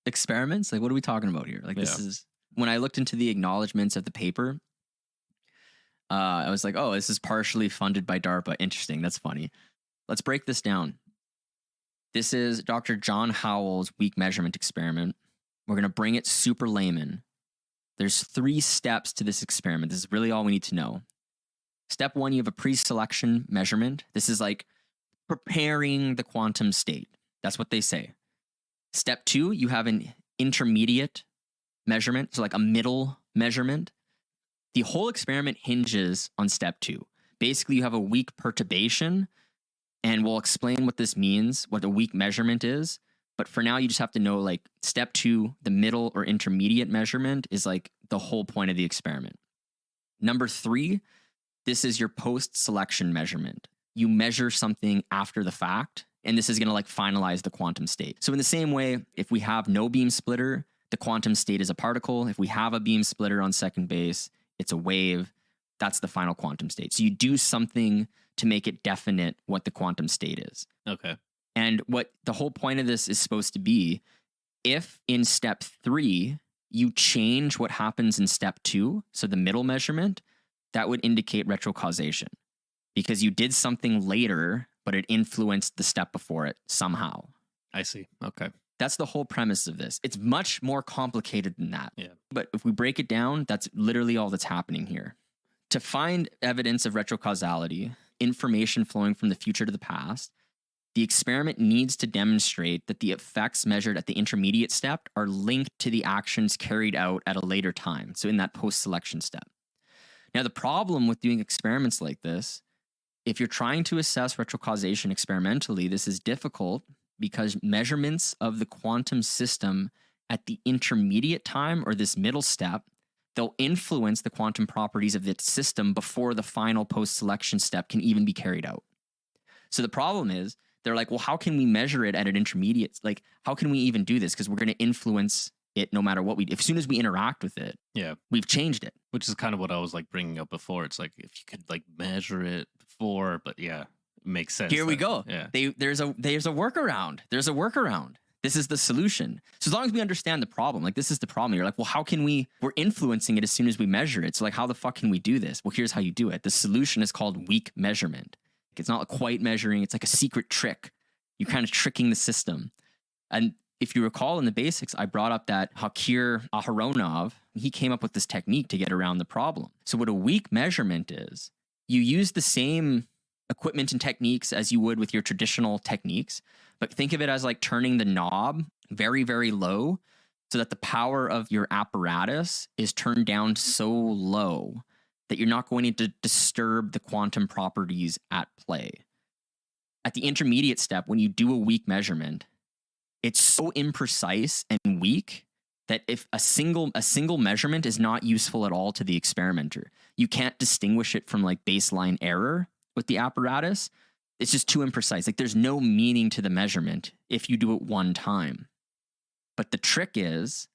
experiments? Like, what are we talking about here? Like, this is, when I looked into the acknowledgements of the paper, I was like, oh, this is partially funded by DARPA. Interesting. That's funny. Let's break this down. This is Dr. John Howell's weak measurement experiment. We're going to bring it super layman. There's 3 steps to this experiment. This is really all we need to know. Step 1, you have a pre-selection measurement. This is like preparing the quantum state. That's what they say. Step 2, you have an intermediate measurement, so like a middle measurement. The whole experiment hinges on step 2. Basically, you have a weak perturbation, and we'll explain what this means, what a weak measurement is. But for now, you just have to know like step 2, the middle or intermediate measurement is like the whole point of the experiment. Number 3, this is your post-selection measurement. You measure something after the fact, and this is going to like finalize the quantum state. So in the same way, if we have no beam splitter, the quantum state is a particle. If we have a beam splitter on second base, it's a wave. That's the final quantum state. So you do something to make it definite what the quantum state is. Okay. And what the whole point of this is supposed to be, if in step 3, you change what happens in step 2, so the middle measurement, that would indicate retrocausation because you did something later, but it influenced the step before it somehow. I see. Okay. That's the whole premise of this. It's much more complicated than that. Yeah. But if we break it down, that's literally all that's happening here. To find evidence of retrocausality, information flowing from the future to the past, the experiment needs to demonstrate that the effects measured at the intermediate step are linked to the actions carried out at a later time, so in that post-selection step. Now, the problem with doing experiments like this, if you're trying to assess retrocausation experimentally, this is difficult because measurements of the quantum system at the intermediate time or this middle step, they'll influence the quantum properties of the system before the final post-selection step can even be carried out. So the problem is, they're like, well, how can we measure it at an intermediate? Like, how can we even do this? Because we're going to influence it no matter what as soon as we interact with it, Yeah. we've changed it. Which is kind of what I was like bringing up before. It's like if you could like measure it before, but yeah, it makes sense. Here we go. Yeah. There's a workaround. There's a workaround. This is the solution. So as long as we understand the problem, like this is the problem. You're like, well, how can we're influencing it as soon as we measure it. So like, how the fuck can we do this? Well, here's how you do it. The solution is called weak measurement. It's not quite measuring. It's like a secret trick. You're kind of tricking the system. And if you recall in the basics, I brought up that Hakir Aharonov, he came up with this technique to get around the problem. So what a weak measurement is, you use the same equipment and techniques as you would with your traditional techniques, but think of it as like turning the knob very, very low so that the power of your apparatus is turned down so low that you're not going to disturb the quantum properties at play. At the intermediate step, when you do a weak measurement, it's so imprecise and weak that if a single measurement is not useful at all to the experimenter, you can't distinguish it from like baseline error with the apparatus. It's just too imprecise. Like there's no meaning to the measurement if you do it one time. But the trick is,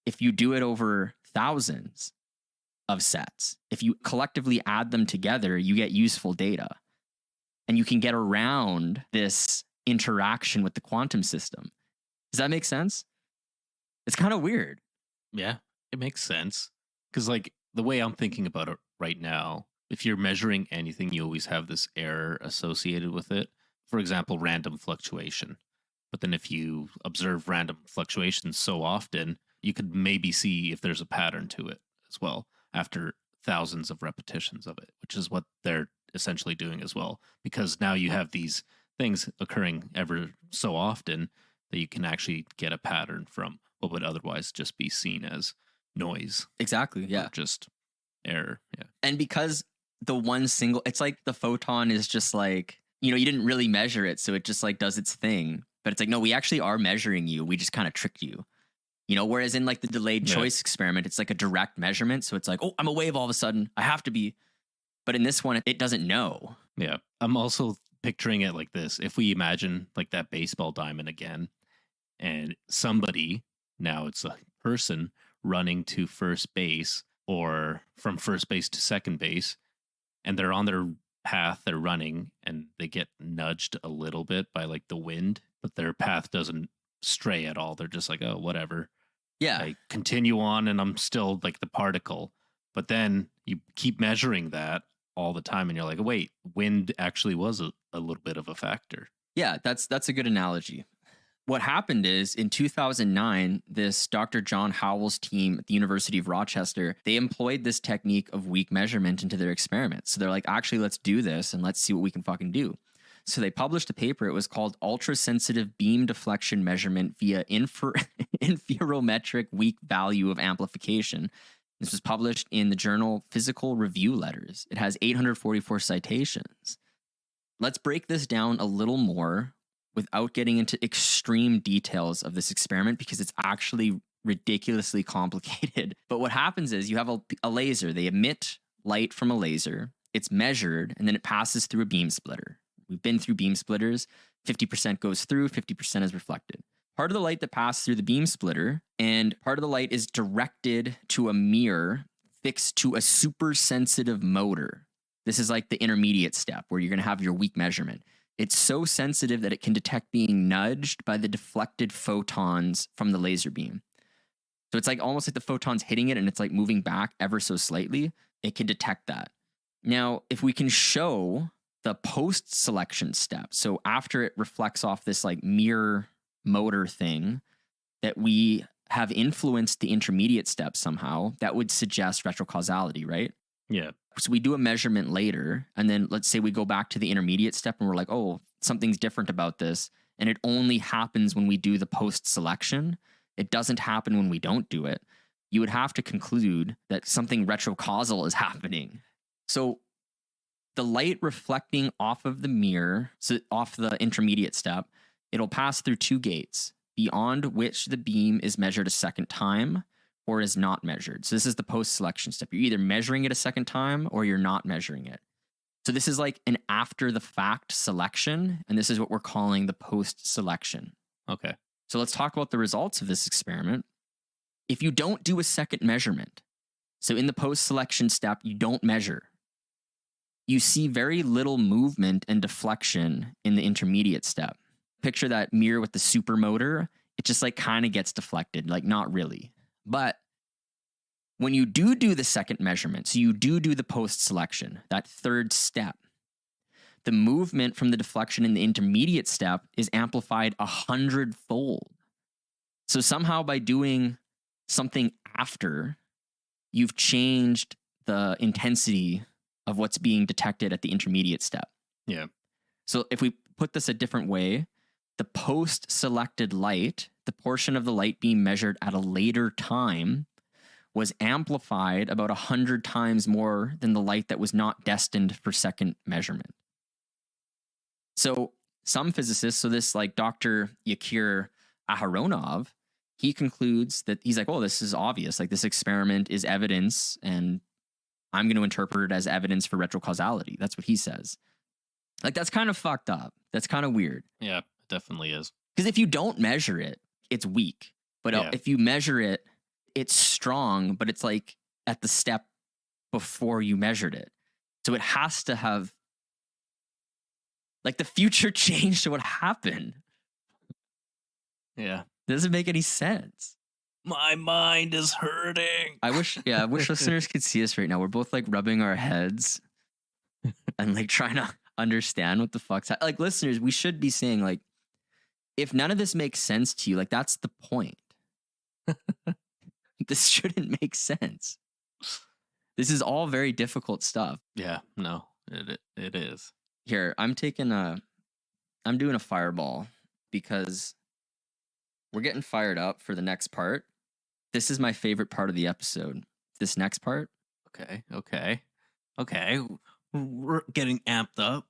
if you do it over thousands of sets, if you collectively add them together, you get useful data. And you can get around this interaction with the quantum system. Does that make sense? It's kind of weird. Yeah, it makes sense. Because like the way I'm thinking about it right now, if you're measuring anything, you always have this error associated with it. For example, random fluctuation. But then if you observe random fluctuations so often, you could maybe see if there's a pattern to it as well after thousands of repetitions of it, which is what they're essentially doing as well. Because now you have these things occurring ever so often that you can actually get a pattern from what would otherwise just be seen as noise. Exactly. Yeah. Or just error. Yeah. And because it's like the photon is just like, you didn't really measure it. So it just like does its thing. But it's like, no, we actually are measuring you. We just kind of tricked you. Whereas in like the delayed choice experiment, it's like a direct measurement. So it's like, oh, I'm a wave all of a sudden. I have to be. But in this one, it doesn't know. Yeah. I'm also picturing it like this. If we imagine like that baseball diamond again, and somebody, now it's a person running to first base or from first base to second base, and they're on their path, they're running, and they get nudged a little bit by like the wind, but their path doesn't stray at all. They're just like, oh, whatever. Yeah. I continue on and I'm still like the particle. But then you keep measuring that all the time and you're like, wait, wind actually was a little bit of a factor. Yeah, that's a good analogy. What happened is in 2009, this Dr. John Howell's team at the University of Rochester, they employed this technique of weak measurement into their experiments. So they're like, actually, let's do this and let's see what we can fucking do. So they published a paper. It was called Ultra-Sensitive Beam Deflection Measurement via Interferometric Weak Value of Amplification. This was published in the journal Physical Review Letters. It has 844 citations. Let's break this down a little more without getting into extreme details of this experiment because it's actually ridiculously complicated. But what happens is you have a laser. They emit light from a laser. It's measured, and then it passes through a beam splitter. We've been through beam splitters. 50% goes through, 50% is reflected. Part of the light that passes through the beam splitter and part of the light is directed to a mirror fixed to a super sensitive motor. This is like the intermediate step where you're going to have your weak measurement. It's so sensitive that it can detect being nudged by the deflected photons from the laser beam. So it's like almost like the photon's hitting it and it's like moving back ever so slightly. It can detect that. Now, if we can show the post-selection step, so after it reflects off this like mirror motor thing, that we have influenced the intermediate step somehow, that would suggest retrocausality, right? Yeah. So we do a measurement later, and then let's say we go back to the intermediate step and we're like, oh, something's different about this. And it only happens when we do the post-selection. It doesn't happen when we don't do it. You would have to conclude that something retrocausal is happening. So the light reflecting off of the mirror, so off the intermediate step, it'll pass through two gates, beyond which the beam is measured a second time or is not measured. So this is the post-selection step. You're either measuring it a second time or you're not measuring it. So this is like an after-the-fact selection, and this is what we're calling the post-selection. Okay. So let's talk about the results of this experiment. if you don't do a second measurement, so in the post-selection step, you don't measure, you see very little movement and deflection in the intermediate step. Picture that mirror with the supermotor. It just like kind of gets deflected, like not really. But when you do the second measurement, so you do the post-selection, that third step, the movement from the deflection in the intermediate step is amplified 100-fold. So somehow by doing something after, you've changed the intensity of what's being detected at the intermediate step. Yeah. So if we put this a different way, the post-selected light, the portion of the light being measured at a later time, was amplified about 100 times more than the light that was not destined for second measurement. So some physicists, so this like Dr. Yakir Aharonov, he concludes that he's like, oh, this is obvious. Like this experiment is evidence and I'm going to interpret it as evidence for retrocausality. That's what he says. Like that's kind of fucked up. That's kind of weird. Yeah, it definitely is. Because if you don't measure it, it's weak. But if you measure it, it's strong, but it's like at the step before you measured it. So it has to have, like the future changed to what happened. Yeah. Doesn't make any sense. My mind is hurting. I wish listeners could see us right now. We're both like rubbing our heads and like trying to understand what the fuck's like. Listeners, we should be saying like, if none of this makes sense to you, like that's the point. This shouldn't make sense. This is all very difficult stuff. Yeah, no, it is. Here, I'm doing a fireball because we're getting fired up for the next part. This is my favorite part of the episode. This next part. Okay. We're getting amped up.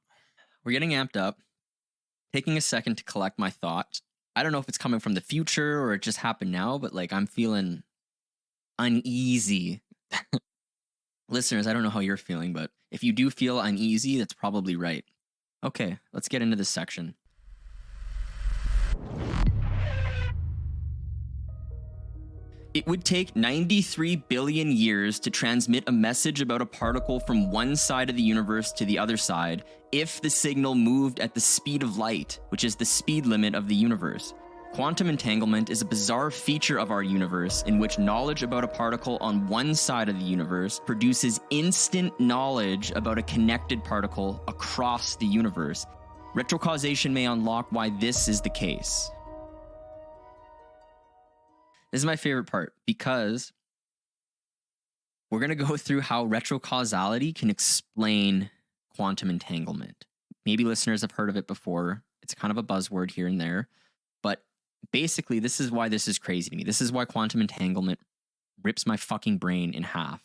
Taking a second to collect my thoughts. I don't know if it's coming from the future or it just happened now, but like I'm feeling uneasy. Listeners, I don't know how you're feeling, but if you do feel uneasy, that's probably right. Okay, let's get into this section. It would take 93 billion years to transmit a message about a particle from one side of the universe to the other side if the signal moved at the speed of light, which is the speed limit of the universe. Quantum entanglement is a bizarre feature of our universe in which knowledge about a particle on one side of the universe produces instant knowledge about a connected particle across the universe. Retrocausation may unlock why this is the case. This is my favorite part because we're going to go through how retrocausality can explain quantum entanglement. Maybe listeners have heard of it before. It's kind of a buzzword here and there. But basically, this is why this is crazy to me. This is why quantum entanglement rips my fucking brain in half.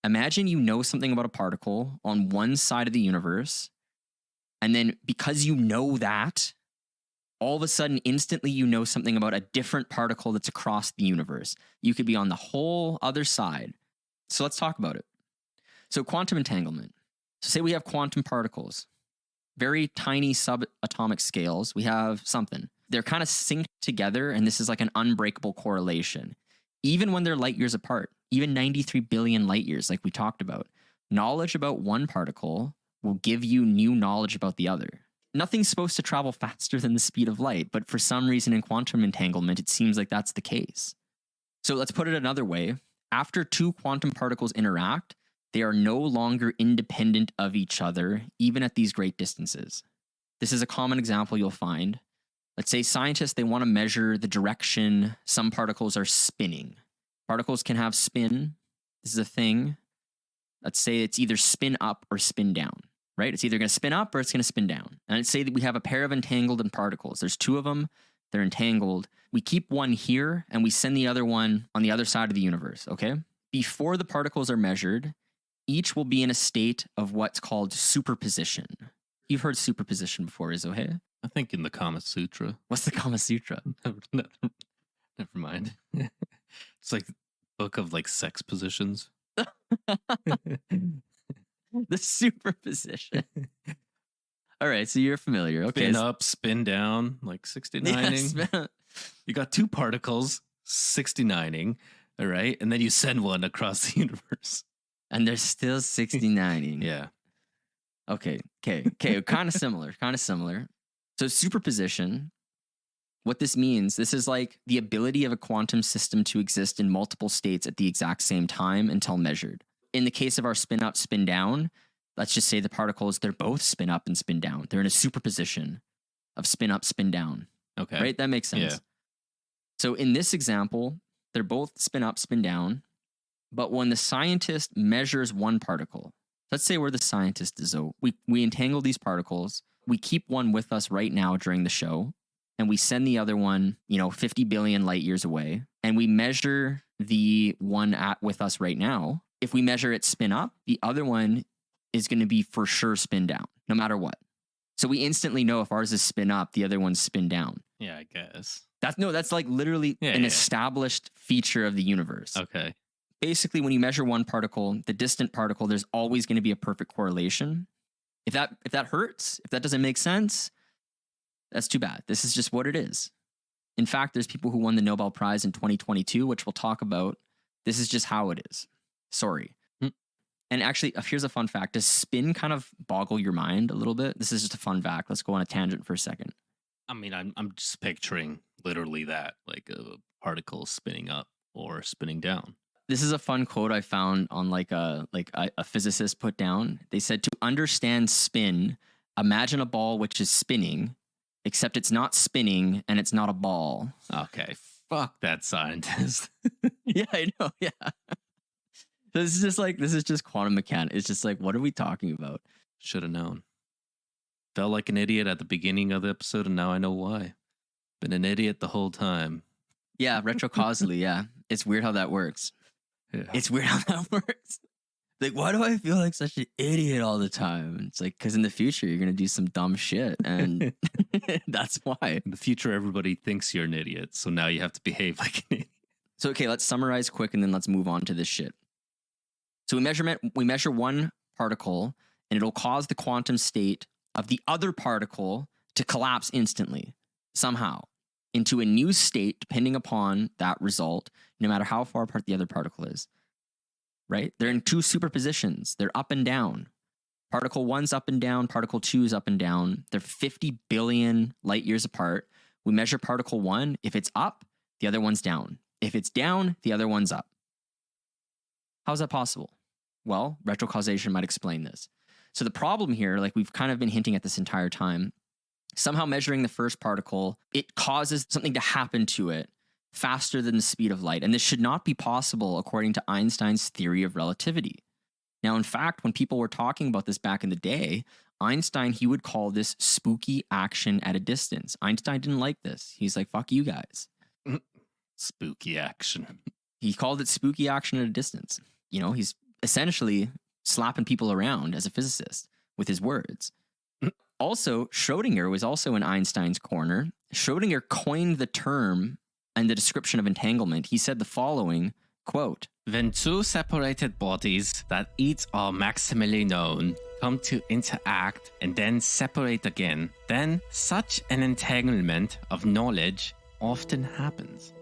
Imagine you know something about a particle on one side of the universe, and then because you know that, all of a sudden, instantly, you know something about a different particle that's across the universe. You could be on the whole other side. So let's talk about it. So quantum entanglement. So say we have quantum particles, very tiny subatomic scales. We have something. They're kind of synced together, and this is like an unbreakable correlation. Even when they're light years apart, even 93 billion light years, like we talked about, knowledge about one particle will give you new knowledge about the other. Nothing's supposed to travel faster than the speed of light, but for some reason in quantum entanglement, it seems like that's the case. So let's put it another way. After two quantum particles interact, they are no longer independent of each other, even at these great distances. This is a common example you'll find. Let's say scientists, they want to measure the direction some particles are spinning. Particles can have spin. This is a thing. Let's say it's either spin up or spin down. Right? It's either going to spin up or it's going to spin down. And let's say that we have a pair of entangled particles. There's two of them. They're entangled. We keep one here and we send the other one on the other side of the universe. Okay? Before the particles are measured, each will be in a state of what's called superposition. You've heard superposition before, Izzo, hey? I think in the Kama Sutra. What's the Kama Sutra? Never mind. It's like book of like sex positions. The superposition. All right, so you're familiar. Okay. Spin up, spin down, like 69ing. Yeah, You got two particles, 69ing. All right. And then you send one across the universe. And they're still 69ing. Yeah. Okay. Kind of similar. So superposition, what this means, this is like the ability of a quantum system to exist in multiple states at the exact same time until measured. In the case of our spin up, spin down, let's just say the particles, they're both spin up and spin down. They're in a superposition of spin up, spin down. Okay. Right? That makes sense. Yeah. So in this example, they're both spin up, spin down. But when the scientist measures one particle, let's say we're the scientist, Izzo, we entangle these particles. We keep one with us right now during the show, and we send the other one, 50 billion light years away, and we measure the one with us right now. If we measure it spin up, the other one is going to be for sure spin down, no matter what. So we instantly know if ours is spin up, the other one's spin down. Yeah, I guess. That's like literally an established feature of the universe. Okay. Basically, when you measure one particle, the distant particle, there's always going to be a perfect correlation. If that hurts, if that doesn't make sense, that's too bad. This is just what it is. In fact, there's people who won the Nobel Prize in 2022, which we'll talk about. This is just how it is. Sorry. And actually, here's a fun fact. Does spin kind of boggle your mind a little bit? This is just a fun fact. Let's go on a tangent for a second. I mean, I'm just picturing literally that, like a particle spinning up or spinning down. This is a fun quote I found on like a physicist put down. They said, to understand spin, imagine a ball which is spinning, except it's not spinning and it's not a ball. Okay, fuck that scientist. Yeah, I know. Yeah. This is just quantum mechanics. It's just like, what are we talking about? Should have known. Felt like an idiot at the beginning of the episode, and now I know why. Been an idiot the whole time. Yeah, retrocausally. Yeah, it's weird how that works. Yeah. It's weird how that works. Like, why do I feel like such an idiot all the time? It's like, because in the future, you're going to do some dumb shit. And that's why. In the future, everybody thinks you're an idiot. So now you have to behave like an idiot. So, okay, let's summarize quick and then let's move on to this shit. So we measure one particle and it'll cause the quantum state of the other particle to collapse instantly, somehow, into a new state depending upon that result, no matter how far apart the other particle is. Right? They're in two superpositions. They're up and down. Particle 1's up and down. Particle 2's up and down. They're 50 billion light years apart. We measure particle 1. If it's up, the other one's down. If it's down, the other one's up. How is that possible? Well, retrocausation might explain this. So the problem here, like we've kind of been hinting at this entire time, somehow measuring the first particle, it causes something to happen to it faster than the speed of light. And this should not be possible according to Einstein's theory of relativity. Now, in fact, when people were talking about this back in the day, Einstein, he would call this spooky action at a distance. Einstein didn't like this. He's like, fuck you guys. Spooky action. He called it spooky action at a distance. He's essentially slapping people around as a physicist with his words. Also, Schrödinger was also in Einstein's corner. Schrödinger coined the term and the description of entanglement. He said the following, quote, when two separated bodies that each are maximally known come to interact and then separate again, then such an entanglement of knowledge often happens.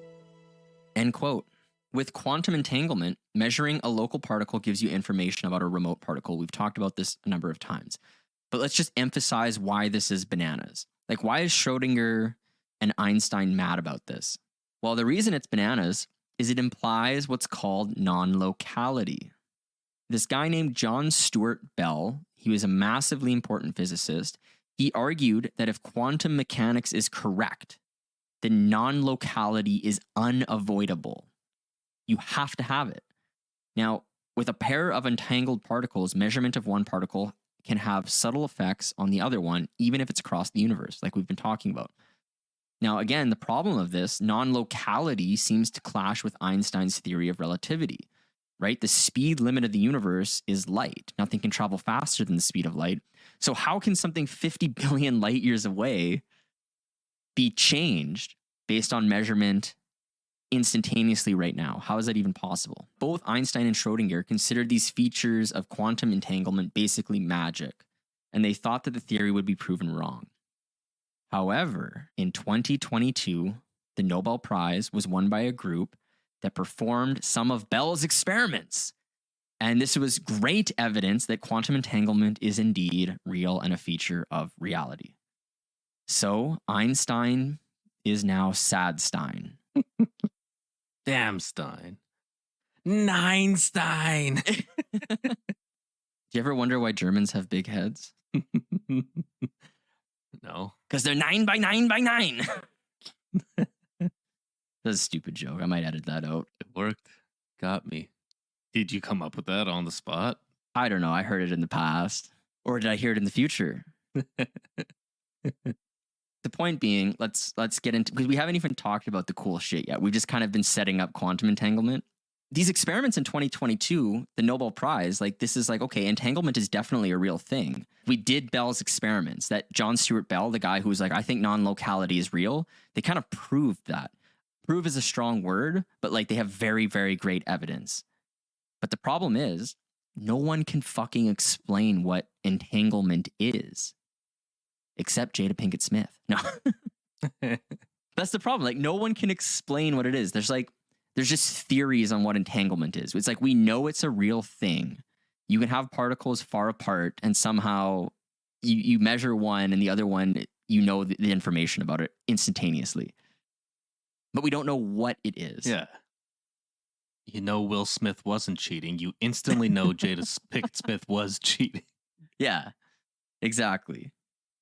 End quote. With quantum entanglement, measuring a local particle gives you information about a remote particle. We've talked about this a number of times. But let's just emphasize why this is bananas. Like, why is Schrödinger and Einstein mad about this? Well, the reason it's bananas is it implies what's called non-locality. This guy named John Stuart Bell, he was a massively important physicist. He argued that if quantum mechanics is correct, then non-locality is unavoidable. You have to have it. Now, with a pair of entangled particles, measurement of one particle can have subtle effects on the other one, even if it's across the universe, like we've been talking about. Now, again, the problem of this, non-locality seems to clash with Einstein's theory of relativity, right? The speed limit of the universe is light. Nothing can travel faster than the speed of light. So how can something 50 billion light years away be changed based on measurement instantaneously right now? How is that even possible? Both Einstein and Schrödinger considered these features of quantum entanglement basically magic, and they thought that the theory would be proven wrong. However, in 2022, the Nobel Prize was won by a group that performed some of Bell's experiments. And this was great evidence that quantum entanglement is indeed real and a feature of reality. So Einstein is now Sadstein. Damn Stein. Neinstein. Do you ever wonder why Germans have big heads? No. Because they're 9 by 9 by 9. That's a stupid joke. I might edit that out. It worked. Got me. Did you come up with that on the spot? I don't know. I heard it in the past. Or did I hear it in the future? The point being, let's get into, because we haven't even talked about the cool shit yet. We've just kind of been setting up quantum entanglement. These experiments in 2022, the Nobel Prize, like this is like, okay, entanglement is definitely a real thing. We did Bell's experiments. That John Stuart Bell, the guy who was like, I think non-locality is real. They kind of proved that. Prove is a strong word, but like they have very, very great evidence. But the problem is, no one can fucking explain what entanglement is. Except Jada Pinkett Smith. No. That's the problem. Like, no one can explain what it is. There's just theories on what entanglement is. It's like, we know it's a real thing. You can have particles far apart and somehow you measure one and the other one, you know the information about it instantaneously. But we don't know what it is. Yeah. You know Will Smith wasn't cheating. You instantly know Jada Pinkett Smith was cheating. Yeah, exactly.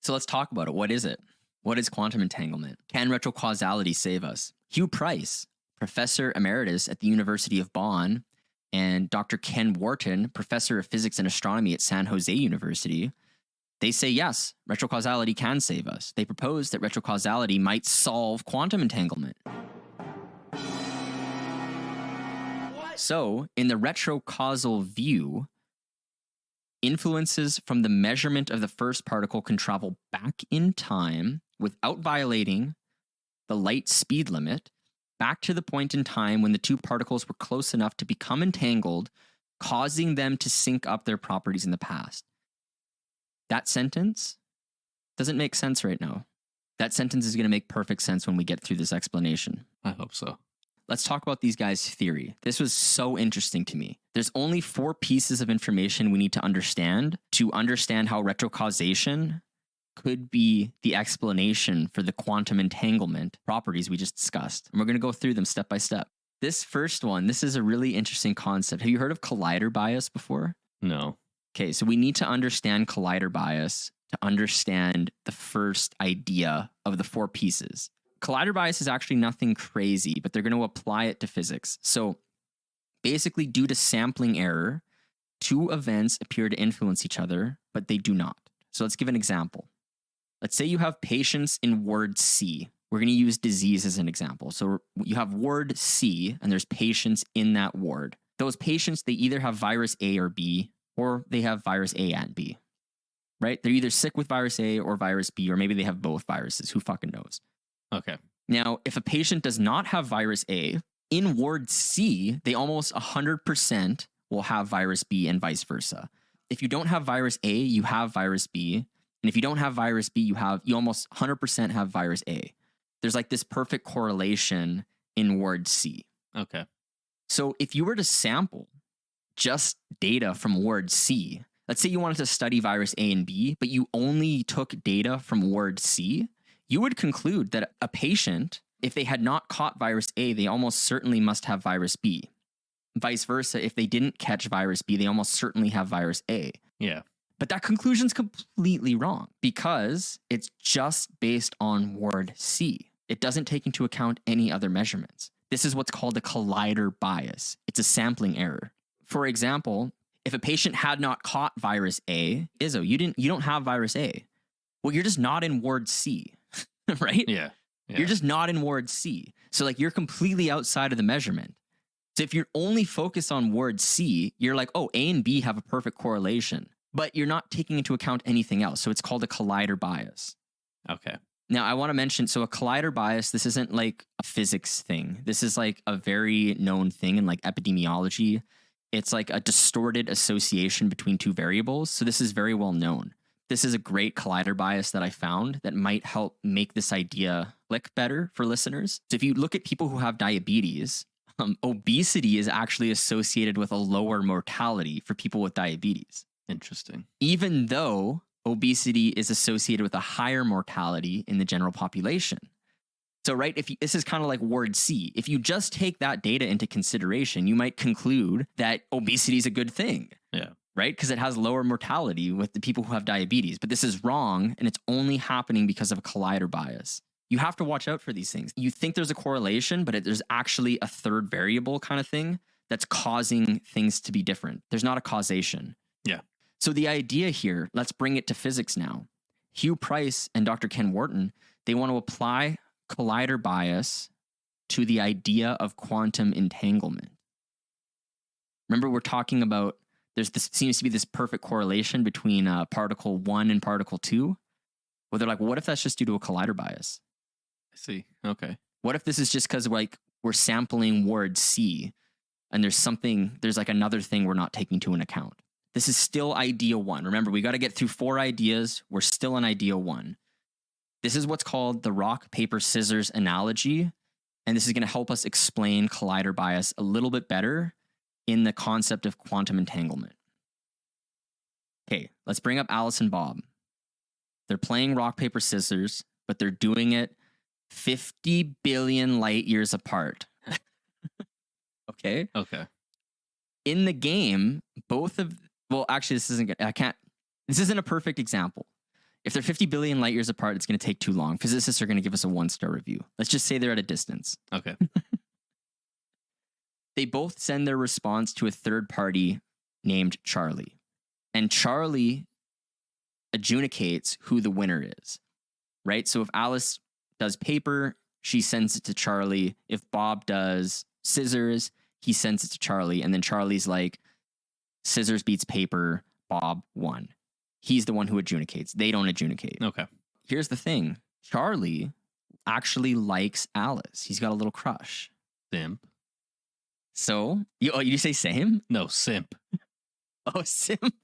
So let's talk about it. What is it? What is quantum entanglement? Can retrocausality save us? Hugh Price, professor emeritus at the University of Bonn, and Dr. Ken Wharton, professor of physics and astronomy at San Jose University, they say yes, retrocausality can save us. They propose that retrocausality might solve quantum entanglement. So, in the retrocausal view, influences from the measurement of the first particle can travel back in time without violating the light speed limit back to the point in time when the two particles were close enough to become entangled, causing them to sync up their properties in the past. That sentence doesn't make sense right now. That sentence is going to make perfect sense when we get through this explanation. I hope so. Let's talk about these guys' theory. This was so interesting to me. There's only 4 pieces of information we need to understand how retrocausation could be the explanation for the quantum entanglement properties we just discussed. And we're going to go through them step by step. This first one, this is a really interesting concept. Have you heard of collider bias before? No. Okay, so we need to understand collider bias to understand the first idea of the 4 pieces. Collider bias is actually nothing crazy, but they're going to apply it to physics. So basically, due to sampling error, 2 events appear to influence each other, but they do not. So let's give an example. Let's say you have patients in ward C. We're going to use disease as an example. So you have ward C, and there's patients in that ward. Those patients, they either have virus A or B, or they have virus A and B, right? They're either sick with virus A or virus B, or maybe they have both viruses. Who fucking knows? Okay. Now, if a patient does not have virus A, in ward C, they almost 100% will have virus B and vice versa. If you don't have virus A, you have virus B. And if you don't have virus B, you almost 100% have virus A. There's like this perfect correlation in ward C. Okay. So if you were to sample just data from ward C, let's say you wanted to study virus A and B, but you only took data from ward C, you would conclude that a patient, if they had not caught virus A, they almost certainly must have virus B. Vice versa, if they didn't catch virus B, they almost certainly have virus A. Yeah. But that conclusion's completely wrong because it's just based on ward C. It doesn't take into account any other measurements. This is what's called a collider bias. It's a sampling error. For example, if a patient had not caught virus A, Izzo, you don't have virus A. Well, you're just not in ward C. Right? Yeah. You're just not in ward C. So like you're completely outside of the measurement. So if you're only focused on ward C, you're like, oh, A and B have a perfect correlation, but you're not taking into account anything else. So it's called a collider bias. Okay. Now I want to mention, so a collider bias, this isn't like a physics thing. This is like a very known thing in like epidemiology. It's like a distorted association between 2 variables. So this is very well known. This is a great collider bias that I found that might help make this idea click better for listeners. So if you look at people who have diabetes, obesity is actually associated with a lower mortality for people with diabetes, Interesting. even though obesity is associated with a higher mortality in the general population. So, right, this is kind of like word C. If you just take that data into consideration, you might conclude that obesity is a good thing. Yeah. Right? Because it has lower mortality with the people who have diabetes. But this is wrong, and it's only happening because of a collider bias. You have to watch out for these things. You think there's a correlation, but there's actually a third variable kind of thing that's causing things to be different. There's not a causation. Yeah. So the idea here, let's bring it to physics now. Hugh Price and Dr. Ken Wharton, they want to apply collider bias to the idea of quantum entanglement. Remember, we're talking about seems to be this perfect correlation between particle 1 and particle 2. Well, they're like, what if that's just due to a collider bias? I see. Okay. What if this is just because we're sampling word C and there's like another thing we're not taking into account? This is still idea 1. Remember, we got to get through 4 ideas. We're still on idea 1. This is what's called the rock, paper, scissors analogy. And this is going to help us explain collider bias a little bit better in the concept of quantum entanglement. Okay, let's bring up Alice and Bob. They're playing rock, paper, scissors, but they're doing it 50 billion light years apart. Okay? Okay. In the game, this isn't a perfect example. If they're 50 billion light years apart, it's going to take too long. Physicists are going to give us a 1-star review. Let's just say they're at a distance. Okay. They both send their response to a third party named Charlie. And Charlie adjudicates who the winner is, right? So if Alice does paper, she sends it to Charlie. If Bob does scissors, he sends it to Charlie. And then Charlie's like, scissors beats paper, Bob won. He's the one who adjudicates. They don't adjudicate. Okay. Here's the thing. Charlie actually likes Alice. He's got a little crush. Simp. So, you say same? No, simp. Oh, simp.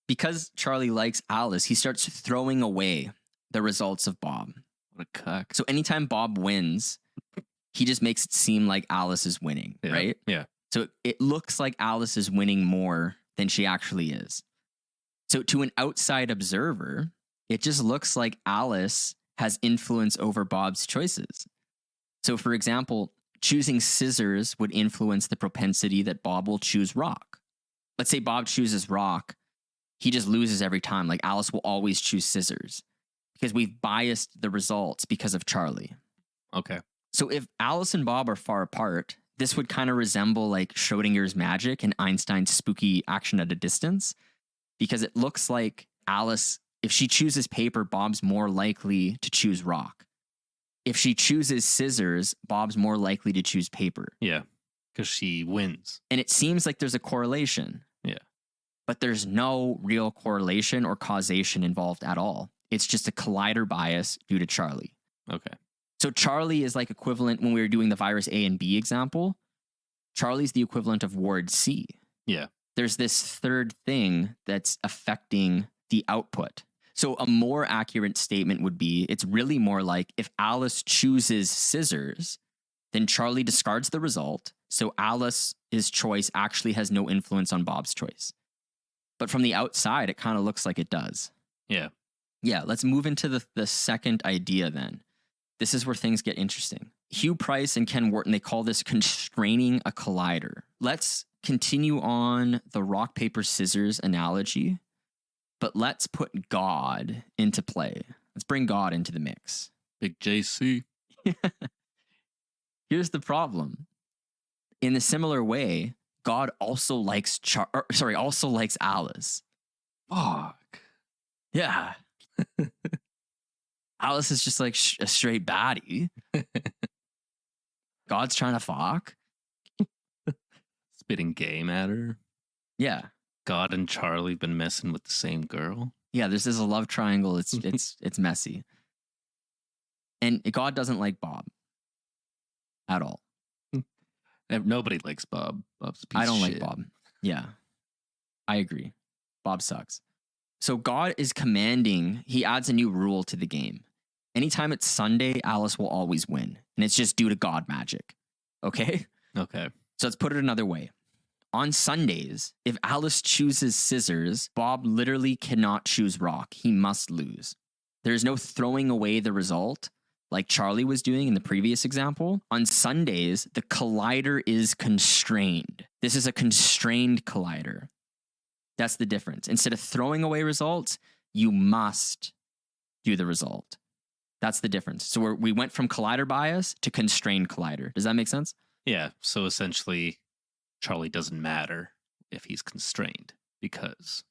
Because Charlie likes Alice, he starts throwing away the results of Bob. What a cuck. So anytime Bob wins, he just makes it seem like Alice is winning, Yeah. right? Yeah. So it looks like Alice is winning more than she actually is. So to an outside observer, it just looks like Alice has influence over Bob's choices. So for example, choosing scissors would influence the propensity that Bob will choose rock. Let's say Bob chooses rock. He just loses every time. Like Alice will always choose scissors because we've biased the results because of Charlie. Okay. So if Alice and Bob are far apart, this would kind of resemble like Schrodinger's magic and Einstein's spooky action at a distance, because it looks like Alice, if she chooses paper, Bob's more likely to choose rock. If she chooses scissors, Bob's more likely to choose paper. Yeah. Because she wins. And it seems like there's a correlation. Yeah. But there's no real correlation or causation involved at all. It's just a collider bias due to Charlie. Okay. So Charlie is like equivalent when we were doing the virus A and B example. Charlie's the equivalent of ward C. Yeah. There's this third thing that's affecting the output. So a more accurate statement would be, it's really more like if Alice chooses scissors, then Charlie discards the result. So Alice's choice actually has no influence on Bob's choice. But from the outside, it kind of looks like it does. Yeah. Yeah, let's move into the second idea then. This is where things get interesting. Hugh Price and Ken Wharton, they call this constraining a collider. Let's continue on the rock, paper, scissors analogy, but let's put God into play. Let's bring God into the mix. Big JC. Here's the problem. In a similar way, God also likes also likes Alice. Fuck. Yeah. Alice is just like a straight baddie. God's trying to fuck. Spitting game at her. Yeah. God and Charlie been messing with the same girl. Yeah, there's a love triangle. It's messy. And God doesn't like Bob at all. Nobody likes Bob. Bob's a piece I don't of like shit. Bob. Yeah. I agree. Bob sucks. So God is commanding, he adds a new rule to the game. Anytime it's Sunday, Alice will always win. And it's just due to God magic. Okay? Okay. So let's put it another way. On Sundays, if Alice chooses scissors, Bob literally cannot choose rock. He must lose. There's no throwing away the result like Charlie was doing in the previous example. On Sundays, the collider is constrained. This is a constrained collider. That's the difference. Instead of throwing away results, you must do the result. That's the difference. So we went from collider bias to constrained collider. Does that make sense? Yeah. So essentially, Charlie doesn't matter if he's constrained because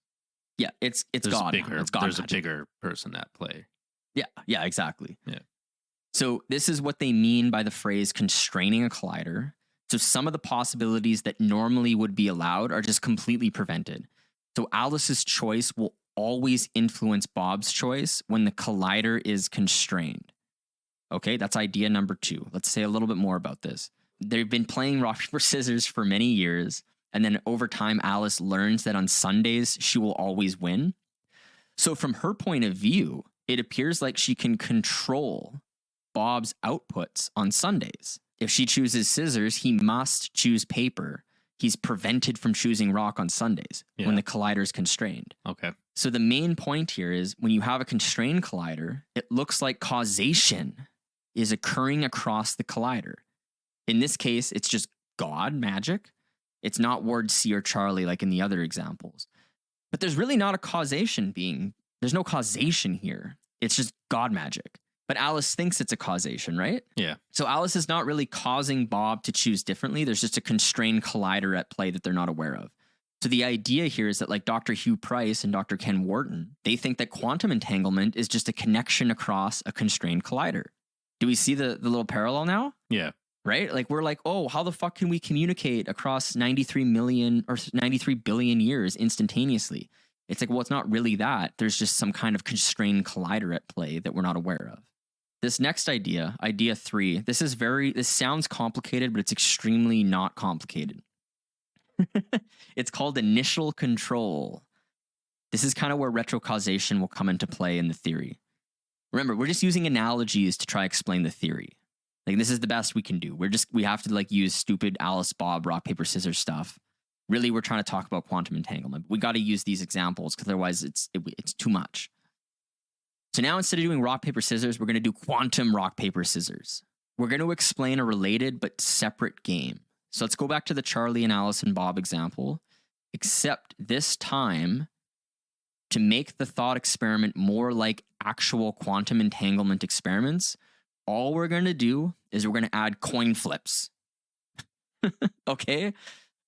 yeah, it's there's God. Bigger, it's God there's magic. a bigger person at play. Yeah, exactly. Yeah. So this is what they mean by the phrase constraining a collider. So some of the possibilities that normally would be allowed are just completely prevented. So Alice's choice will always influence Bob's choice when the collider is constrained. Okay, that's idea number 2. Let's say a little bit more about this. They've been playing rock, paper, scissors for many years. And then over time, Alice learns that on Sundays, she will always win. So from her point of view, it appears like she can control Bob's outputs on Sundays. If she chooses scissors, he must choose paper. He's prevented from choosing rock on Sundays when the collider is constrained. Okay. So the main point here is when you have a constrained collider, it looks like causation is occurring across the collider. In this case, it's just God magic. It's not Ward C or Charlie like in the other examples. But there's really not a causation there's no causation here. It's just God magic. But Alice thinks it's a causation, right? Yeah. So Alice is not really causing Bob to choose differently. There's just a constrained collider at play that they're not aware of. So the idea here is that like Dr. Hugh Price and Dr. Ken Wharton, they think that quantum entanglement is just a connection across a constrained collider. Do we see the little parallel now? Yeah. Right? Like we're like, oh, how the fuck can we communicate across 93 million or 93 billion years instantaneously? It's like, well, it's not really that. There's just some kind of constrained collider at play that we're not aware of. This next idea, idea 3, this sounds complicated, but it's extremely not complicated. It's called initial control. This is kind of where retrocausation will come into play in the theory. Remember, we're just using analogies to try to explain the theory. Like this is the best we can do. We have to like use stupid Alice, Bob, rock, paper, scissors stuff. Really, we're trying to talk about quantum entanglement. We got to use these examples because otherwise it's too much. So now instead of doing rock, paper, scissors, we're going to do quantum rock, paper, scissors. We're going to explain a related but separate game. So let's go back to the Charlie and Alice and Bob example, except this time to make the thought experiment more like actual quantum entanglement experiments, all we're going to do is we're going to add coin flips. Okay?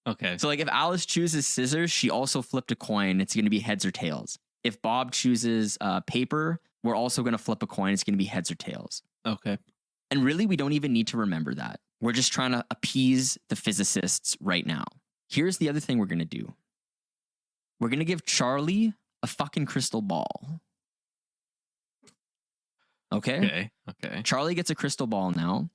Okay. So like if Alice chooses scissors, she also flipped a coin. It's going to be heads or tails. If Bob chooses paper, we're also going to flip a coin. It's going to be heads or tails. Okay. And really, we don't even need to remember that. We're just trying to appease the physicists right now. Here's the other thing we're going to do. We're going to give Charlie a fucking crystal ball. Okay? Okay. Charlie gets a crystal ball now.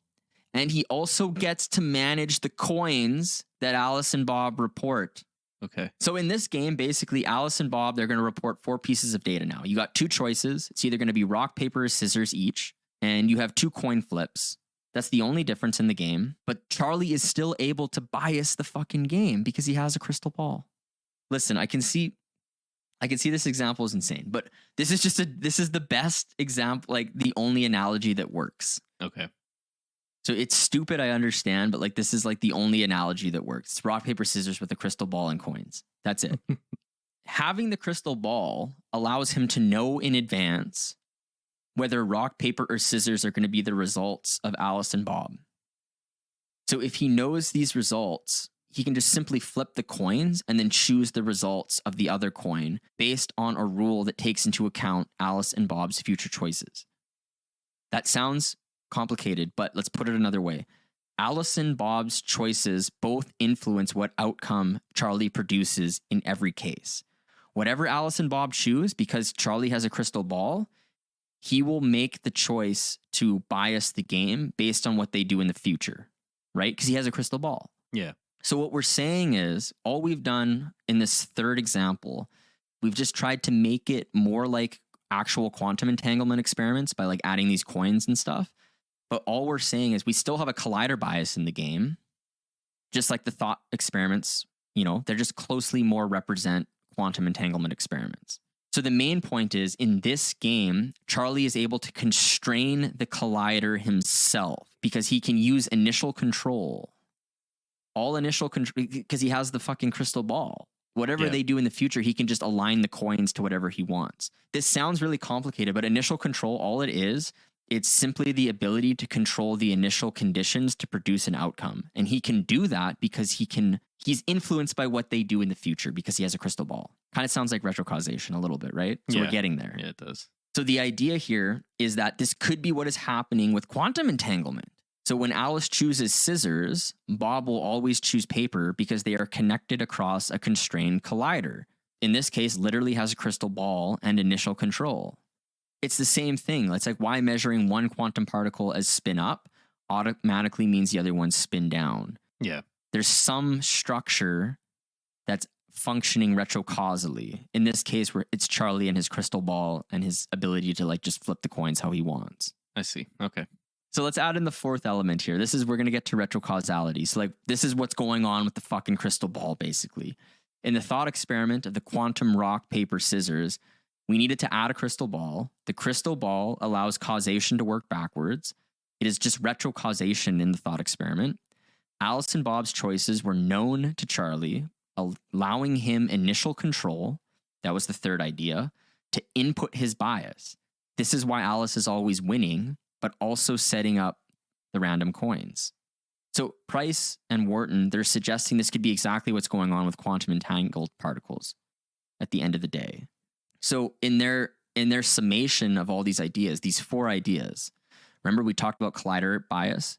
And he also gets to manage the coins that Alice and Bob report. Okay. So in this game, basically, Alice and Bob, they're going to report 4 pieces of data now. You got 2 choices. It's either going to be rock, paper, or scissors each. And you have 2 coin flips. That's the only difference in the game. But Charlie is still able to bias the fucking game because he has a crystal ball. Listen, I can see this example is insane, but this is the best example, like the only analogy that works. Okay. So it's stupid, I understand, but like this is like the only analogy that works. It's rock, paper, scissors with a crystal ball and coins. That's it. Having the crystal ball allows him to know in advance whether rock, paper, or scissors are going to be the results of Alice and Bob. So if he knows these results, he can just simply flip the coins and then choose the results of the other coin based on a rule that takes into account Alice and Bob's future choices. That sounds complicated, but let's put it another way. Alice and Bob's choices both influence what outcome Charlie produces in every case. Whatever Alice and Bob choose, because Charlie has a crystal ball, he will make the choice to bias the game based on what they do in the future, right? Because he has a crystal ball. Yeah. So what we're saying is all we've done in this third example, we've just tried to make it more like actual quantum entanglement experiments by like adding these coins and stuff. But all we're saying is we still have a collider bias in the game, just like the thought experiments, they're just closely more represent quantum entanglement experiments. So the main point is, in this game, Charlie is able to constrain the collider himself because he can use initial control. All initial control, because he has the fucking crystal ball. Whatever they do in the future, he can just align the coins to whatever he wants. This sounds really complicated, but initial control, all it is, it's simply the ability to control the initial conditions to produce an outcome. And he can do that because he's influenced by what they do in the future because he has a crystal ball. Kind of sounds like retrocausation a little bit, right? So we're getting there. Yeah, it does. So the idea here is that this could be what is happening with quantum entanglement. So when Alice chooses scissors, Bob will always choose paper because they are connected across a constrained collider. In this case, literally has a crystal ball and initial control. It's the same thing. It's like why measuring one quantum particle as spin up automatically means the other one spin down. Yeah. There's some structure that's functioning retrocausally. In this case, where it's Charlie and his crystal ball and his ability to just flip the coins how he wants. I see. Okay. So let's add in the fourth element here. We're going to get to retrocausality. So this is what's going on with the fucking crystal ball, basically. In the thought experiment of the quantum rock, paper, scissors, we needed to add a crystal ball. The crystal ball allows causation to work backwards. It is just retrocausation in the thought experiment. Alice and Bob's choices were known to Charlie, allowing him initial control. That was the third idea, to input his bias. This is why Alice is always winning, but also setting up the random coins. So Price and Wharton, they're suggesting this could be exactly what's going on with quantum entangled particles at the end of the day. So in their summation of all these ideas, these four ideas, remember we talked about collider bias,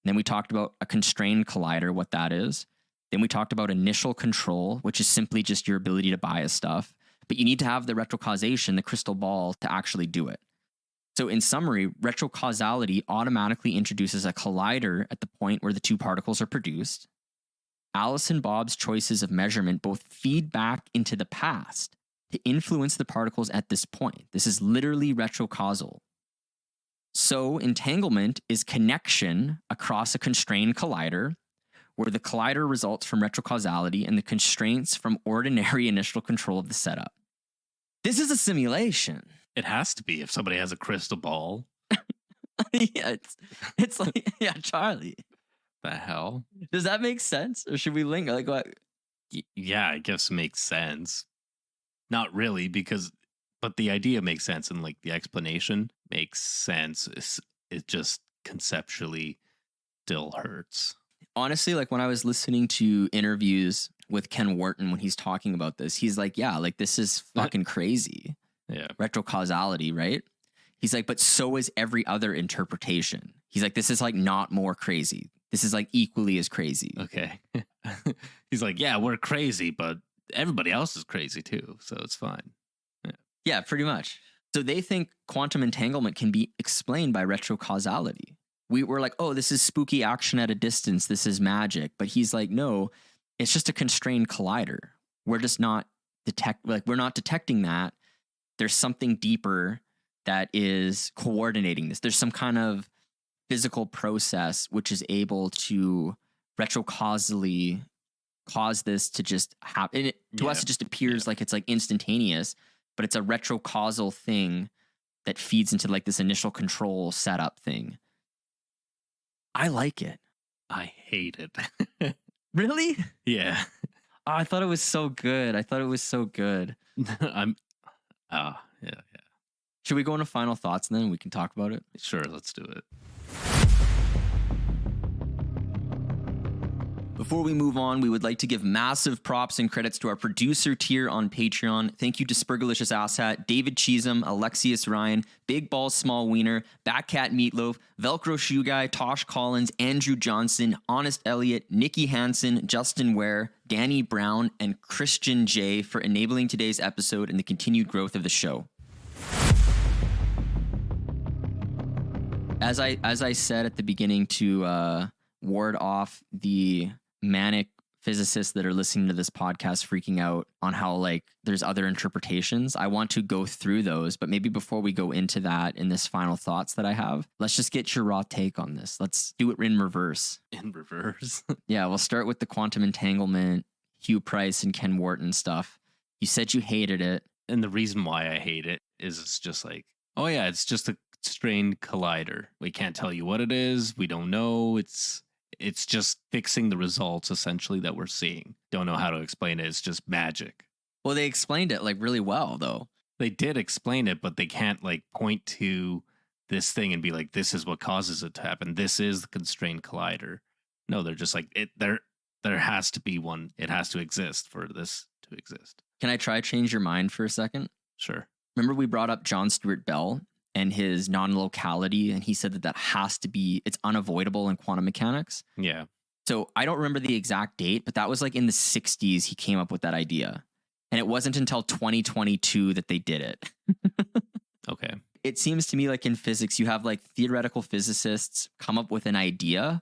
then we talked about a constrained collider, what that is. Then we talked about initial control, which is simply just your ability to bias stuff, but you need to have the retrocausation, the crystal ball, to actually do it. So in summary, retrocausality automatically introduces a collider at the point where the two particles are produced. Alice and Bob's choices of measurement both feed back into the past to influence the particles at this point. This is literally retrocausal. So entanglement is connection across a constrained collider, where the collider results from retrocausality and the constraints from ordinary initial control of the setup. This is a simulation. It has to be if somebody has a crystal ball. Yeah, it's like, yeah, Charlie. The hell? Does that make sense? Or should we link? Like what? Yeah, I guess makes sense. Not really, but the idea makes sense and the explanation makes sense. It just conceptually still hurts. Honestly, when I was listening to interviews with Ken Wharton when he's talking about this, he's like, yeah, this is fucking crazy. Yeah. Retrocausality, right? He's like, but so is every other interpretation. He's like, this is not more crazy. This is equally as crazy. Okay. He's like, yeah, we're crazy, but everybody else is crazy too. So it's fine. Yeah, pretty much. So they think quantum entanglement can be explained by retrocausality. We're like, oh, this is spooky action at a distance. This is magic. But he's like, no, it's just a constrained collider. We're just not we're not detecting that. There's something deeper that is coordinating this. There's some kind of physical process which is able to retrocausally cause this to just happen. To us, it just appears like it's instantaneous, but it's a retrocausal thing that feeds into this initial control setup thing. I like it. I hate it. Really? Yeah. Oh, I thought it was so good. Yeah. Should we go into final thoughts and then we can talk about it? Sure, let's do it. Before we move on, we would like to give massive props and credits to our producer tier on Patreon. Thank you to Spurgalicious Asshat, David Cheesem, Alexius Ryan, Big Balls Small Wiener, Batcat Meatloaf, Velcro Shoe Guy, Tosh Collins, Andrew Johnson, Honest Elliott, Nikki Hansen, Justin Ware, Danny Brown, and Christian J for enabling today's episode and the continued growth of the show. As I said at the beginning, to ward off the manic physicists that are listening to this podcast freaking out on how like there's other interpretations. I want to go through those, but maybe before we go into that in this final thoughts that I have, let's just get your raw take on this. Let's do it in reverse. In reverse. Yeah, we'll start with the quantum entanglement, Hugh Price and Ken Wharton stuff. You said you hated it. And the reason why I hate it is it's just like, oh yeah, it's just a constrained collider. We can't tell you what it is. We don't know. It's just fixing the results essentially that we're seeing. Don't know how to explain it. It's just magic. Well, they explained it like really well though. They did explain it, but they can't like point to this thing and be like, this is what causes it to happen. This is the constrained collider. No, they're just like there has to be one. It has to exist for this to exist. Can I try change your mind for a second? Sure. Remember we brought up John Stuart Bell and his non-locality, and he said that has to be, it's unavoidable in quantum mechanics. Yeah. So I don't remember the exact date, but that was like in the 60s he came up with that idea. And it wasn't until 2022 that they did it. Okay. It seems to me like in physics, you have like theoretical physicists come up with an idea,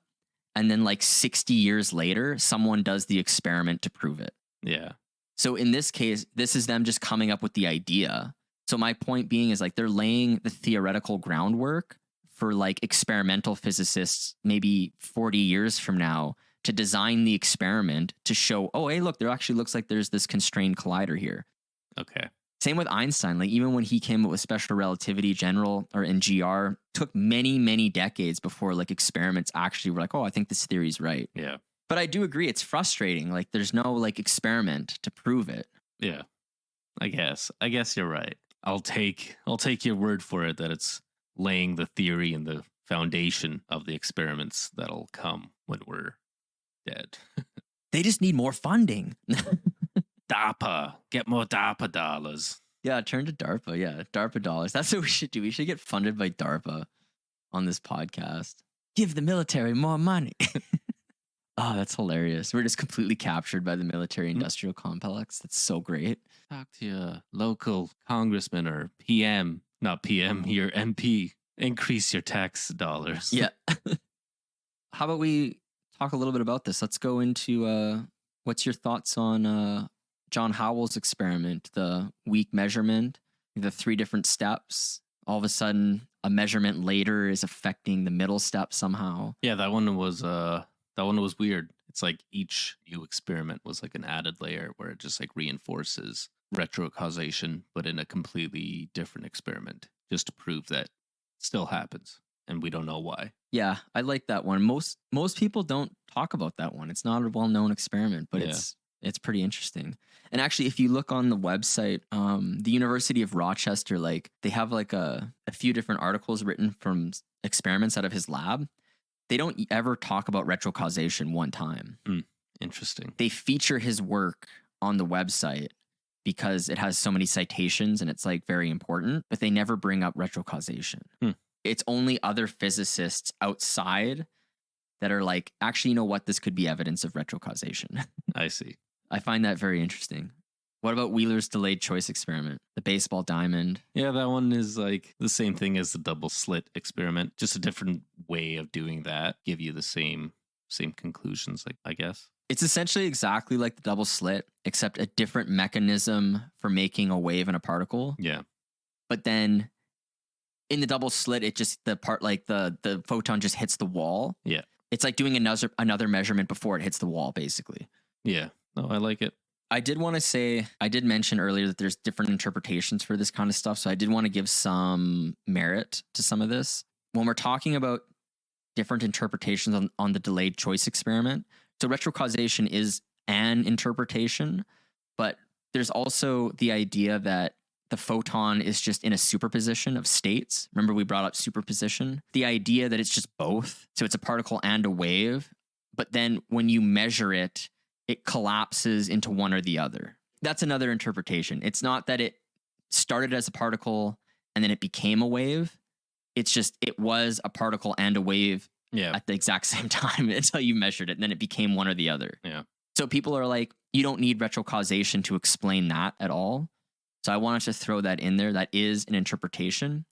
and then like 60 years later, someone does the experiment to prove it. Yeah. So in this case, this is them just coming up with the idea. So my point being is like they're laying the theoretical groundwork for like experimental physicists maybe 40 years from now to design the experiment to show, oh, hey, look, there actually looks like there's this constrained collider here. Okay. Same with Einstein. Like even when he came up with special relativity general or in GR, took many, many decades before like experiments actually were like, oh, I think this theory's right. Yeah. But I do agree. It's frustrating. Like there's no like experiment to prove it. Yeah. I guess you're right. I'll take your word for it that it's laying the theory and the foundation of the experiments that'll come when we're dead. They just need more funding. DARPA. Get more DARPA dollars. Yeah, turn to DARPA. Yeah, DARPA dollars. That's what we should do. We should get funded by DARPA on this podcast. Give the military more money. Oh, that's hilarious. We're just completely captured by the military industrial complex. That's so great. Talk to your local congressman or PM, not PM, your MP. Increase your tax dollars. Yeah. How about we talk a little bit about this? Let's go into what's your thoughts on John Howell's experiment, the weak measurement, the 3 different steps. All of a sudden, a measurement later is affecting the middle step somehow. Yeah, that one was weird. It's like each new experiment was like an added layer where it just like reinforces retrocausation, but in a completely different experiment, just to prove that it still happens and we don't know why. Yeah, I like that one. Most people don't talk about that one. It's not a well-known experiment, but it's pretty interesting. And actually, if you look on the website, the University of Rochester, like they have like a few different articles written from experiments out of his lab. They don't ever talk about retrocausation one time. Interesting. They feature his work on the website because it has so many citations and it's like very important, but they never bring up retrocausation. It's only other physicists outside that are like, actually, you know what? This could be evidence of retrocausation. I see. I find that very interesting. What about Wheeler's delayed choice experiment? The baseball diamond. Yeah, that one is like the same thing as the double-slit experiment. Just a different way of doing that. Give you the same conclusions, like I guess. It's essentially exactly like the double slit, except a different mechanism for making a wave in a particle. Yeah. But then in the double slit, it just the photon just hits the wall. Yeah. It's like doing another measurement before it hits the wall, basically. Yeah. No, I like it. I did want to say, I did mention earlier that there's different interpretations for this kind of stuff. So I did want to give some merit to some of this. When we're talking about different interpretations on the delayed choice experiment, so retrocausation is an interpretation, but there's also the idea that the photon is just in a superposition of states. Remember we brought up superposition? The idea that it's just both. So it's a particle and a wave, but then when you measure it, it collapses into one or the other. That's another interpretation. It's not that it started as a particle and then it became a wave. It's just it was a particle and a wave at the exact same time until you measured it, and then it became one or the other. Yeah. So people are like, you don't need retrocausation to explain that at all. So I wanted to throw that in there. That is an interpretation.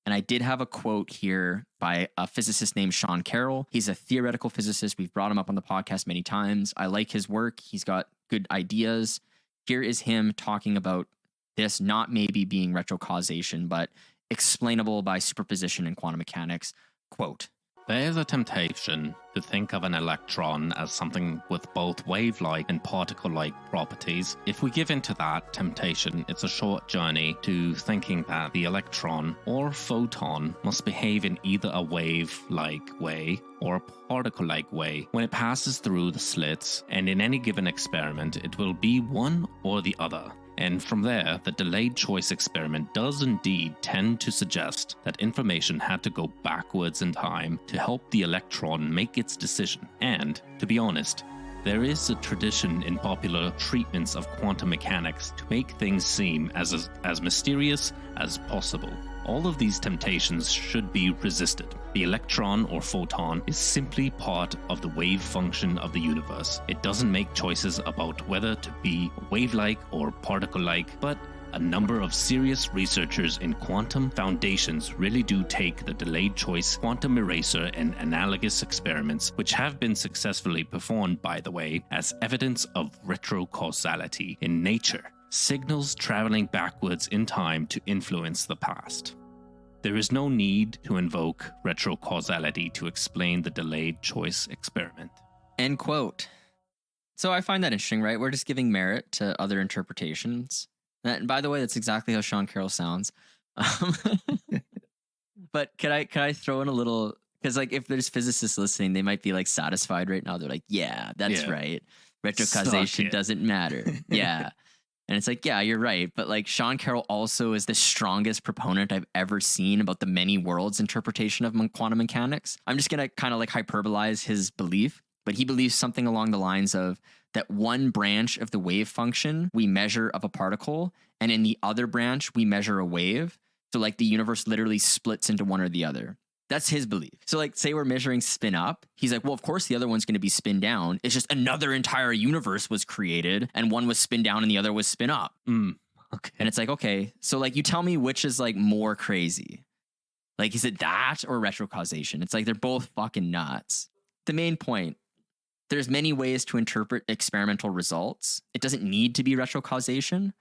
And I did have a quote here by a physicist named Sean Carroll. He's a theoretical physicist. We've brought him up on the podcast many times. I like his work. He's got good ideas. Here is him talking about this not maybe being retrocausation, but explainable by superposition in quantum mechanics. Quote, There is a temptation to think of an electron as something with both wave-like and particle-like properties. If we give in to that temptation, it's a short journey to thinking that the electron or photon must behave in either a wave-like way or a particle-like way when it passes through the slits, and in any given experiment, it will be one or the other. And from there, the delayed choice experiment does indeed tend to suggest that information had to go backwards in time to help the electron make its decision. And, to be honest, there is a tradition in popular treatments of quantum mechanics to make things seem as mysterious as possible. All of these temptations should be resisted. The electron or photon is simply part of the wave function of the universe. It doesn't make choices about whether to be wave-like or particle-like, but a number of serious researchers in quantum foundations really do take the delayed choice quantum eraser and analogous experiments, which have been successfully performed, by the way, as evidence of retrocausality in nature. Signals traveling backwards in time to influence the past. There is no need to invoke retrocausality to explain the delayed choice experiment. end quote. So I find that interesting, right? We're just giving merit to other interpretations. And by the way, that's exactly how Sean Carroll sounds. But can I throw in a little, because like if there's physicists listening, they might be like satisfied right now. They're like, yeah, that's right. Retrocausation doesn't matter. Yeah. And it's like, yeah, you're right. But like Sean Carroll also is the strongest proponent I've ever seen about the many worlds interpretation of quantum mechanics. I'm just going to kind of like hyperbolize his belief, but he believes something along the lines of that one branch of the wave function we measure of a particle, and in the other branch we measure a wave. So like the universe literally splits into one or the other. That's his belief. So like say we're measuring spin up. He's like, well, of course the other one's going to be spin down. It's just another entire universe was created and one was spin down and the other was spin up. Okay. And it's like, okay, so like you tell me which is like more crazy. Like, is it that or retrocausation? It's like they're both fucking nuts. The main point, there's many ways to interpret experimental results. It doesn't need to be retrocausation,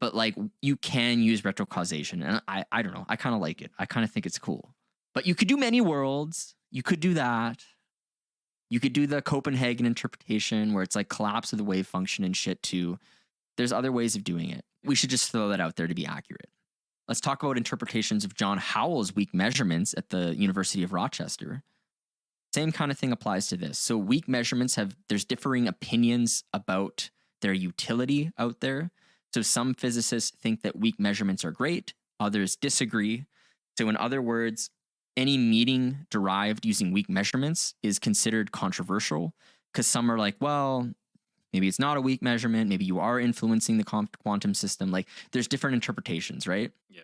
but like you can use retrocausation. And I don't know. I kind of like it. I kind of think it's cool. But you could do many worlds. You could do that. You could do the Copenhagen interpretation where it's like collapse of the wave function and shit too. There's other ways of doing it. We should just throw that out there to be accurate. Let's talk about interpretations of John Howell's weak measurements at the University of Rochester. Same kind of thing applies to this. So weak measurements there's differing opinions about their utility out there. So some physicists think that weak measurements are great. Others disagree. So in other words, any meaning derived using weak measurements is considered controversial because some are like, well, maybe it's not a weak measurement. Maybe you are influencing the quantum system. Like there's different interpretations, right? Yeah.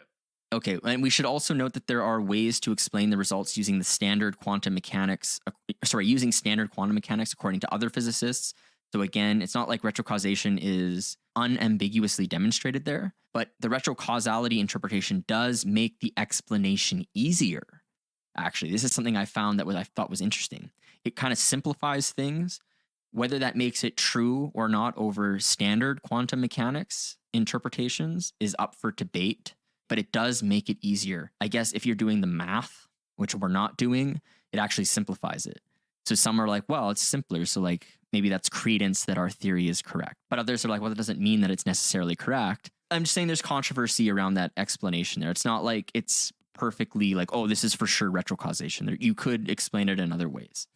Okay. And we should also note that there are ways to explain the results using standard quantum mechanics according to other physicists. So again, it's not like retrocausation is unambiguously demonstrated there, but the retrocausality interpretation does make the explanation easier. Actually, this is something I found that I thought was interesting. It kind of simplifies things. Whether that makes it true or not over standard quantum mechanics interpretations is up for debate, but it does make it easier. I guess if you're doing the math, which we're not doing, it actually simplifies it. So some are like, well, it's simpler. So like maybe that's credence that our theory is correct. But others are like, well, that doesn't mean that it's necessarily correct. I'm just saying there's controversy around that explanation there. It's not like it's perfectly like, oh, this is for sure retrocausation. You could explain it in other ways.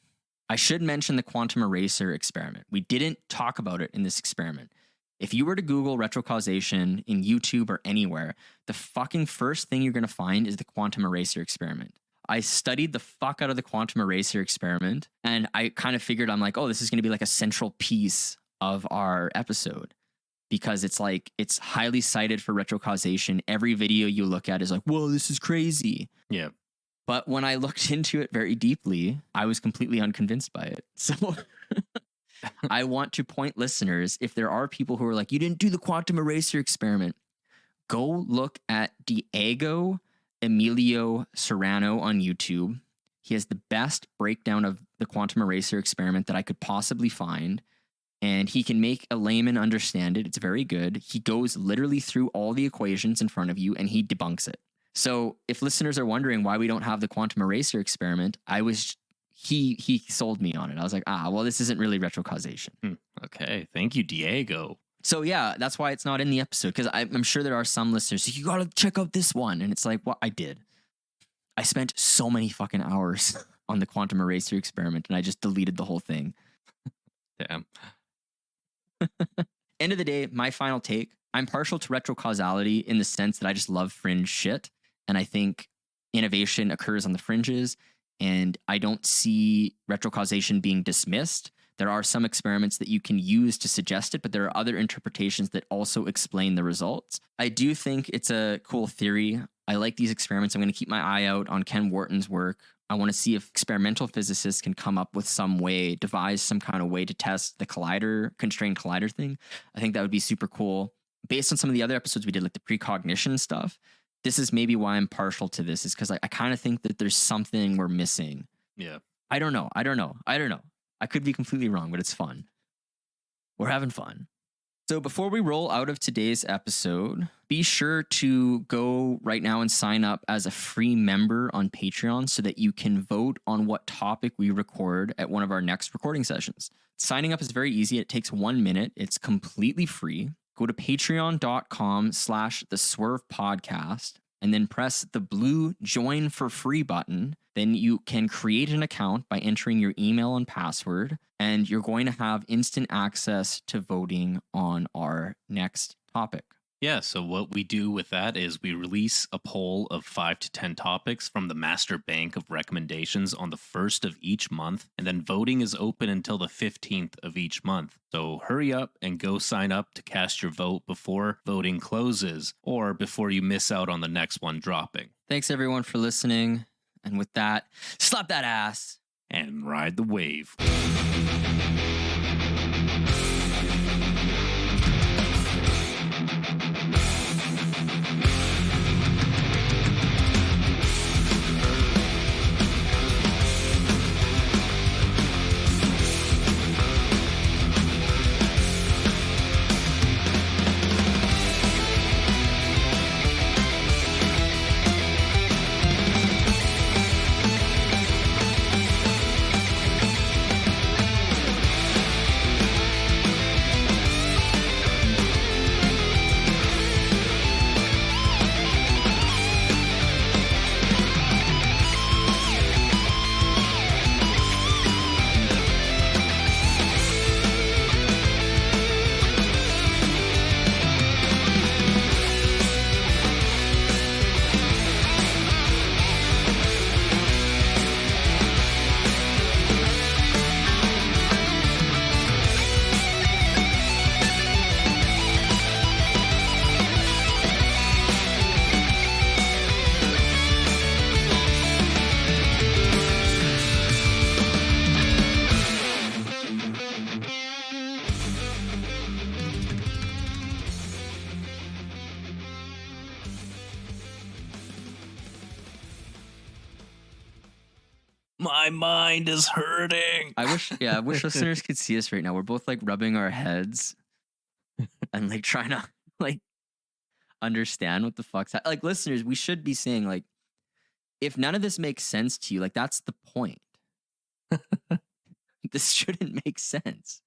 I should mention the quantum eraser experiment. We didn't talk about it in this experiment. If you were to Google retrocausation in YouTube or anywhere, the fucking first thing you're going to find is the quantum eraser experiment. I studied the fuck out of the quantum eraser experiment, and I kind of figured, I'm like, oh, this is going to be like a central piece of our episode. Because it's like, it's highly cited for retrocausation. Every video you look at is like, whoa, this is crazy. Yeah. But when I looked into it very deeply, I was completely unconvinced by it. So I want to point listeners, if there are people who are like, you didn't do the quantum eraser experiment, go look at Diego Emilio Serrano on YouTube. He has the best breakdown of the quantum eraser experiment that I could possibly find. And he can make a layman understand it. It's very good. He goes literally through all the equations in front of you and he debunks it. So if listeners are wondering why we don't have the quantum eraser experiment, he sold me on it. I was like, well, this isn't really retrocausation. Okay. Thank you, Diego. So yeah, that's why it's not in the episode, because I'm sure there are some listeners who, you got to check out this one. And it's like, well, I did. I spent so many fucking hours on the quantum eraser experiment and I just deleted the whole thing. Damn. End of the day, my final take, I'm partial to retrocausality in the sense that I just love fringe shit. And I think innovation occurs on the fringes. And I don't see retrocausation being dismissed. There are some experiments that you can use to suggest it, but there are other interpretations that also explain the results. I do think it's a cool theory. I like these experiments. I'm going to keep my eye out on Ken Wharton's work. I want to see if experimental physicists can come up with some way, devise some kind of way to test the constrained collider thing. I think that would be super cool. Based on some of the other episodes we did, like the precognition stuff, this is maybe why I'm partial to this, is because I kind of think that there's something we're missing. Yeah. I don't know. I could be completely wrong, but it's fun. We're having fun. So before we roll out of today's episode, be sure to go right now and sign up as a free member on Patreon so that you can vote on what topic we record at one of our next recording sessions. Signing up is very easy. It takes 1 minute. It's completely free. Go to patreon.com/the-Swerve-podcast and then press the blue join for free button. Then you can create an account by entering your email and password, and you're going to have instant access to voting on our next topic. Yeah, so what we do with that is we release a poll of 5 to 10 topics from the master bank of recommendations on the 1st of each month, and then voting is open until the 15th of each month. So hurry up and go sign up to cast your vote before voting closes or before you miss out on the next one dropping. Thanks everyone for listening, and with that, slap that ass and ride the wave. My mind is hurting. I wish listeners could see us right now. We're both like rubbing our heads and like trying to like understand what the fuck's like. Listeners, we should be saying like, if none of this makes sense to you, like that's the point. This shouldn't make sense.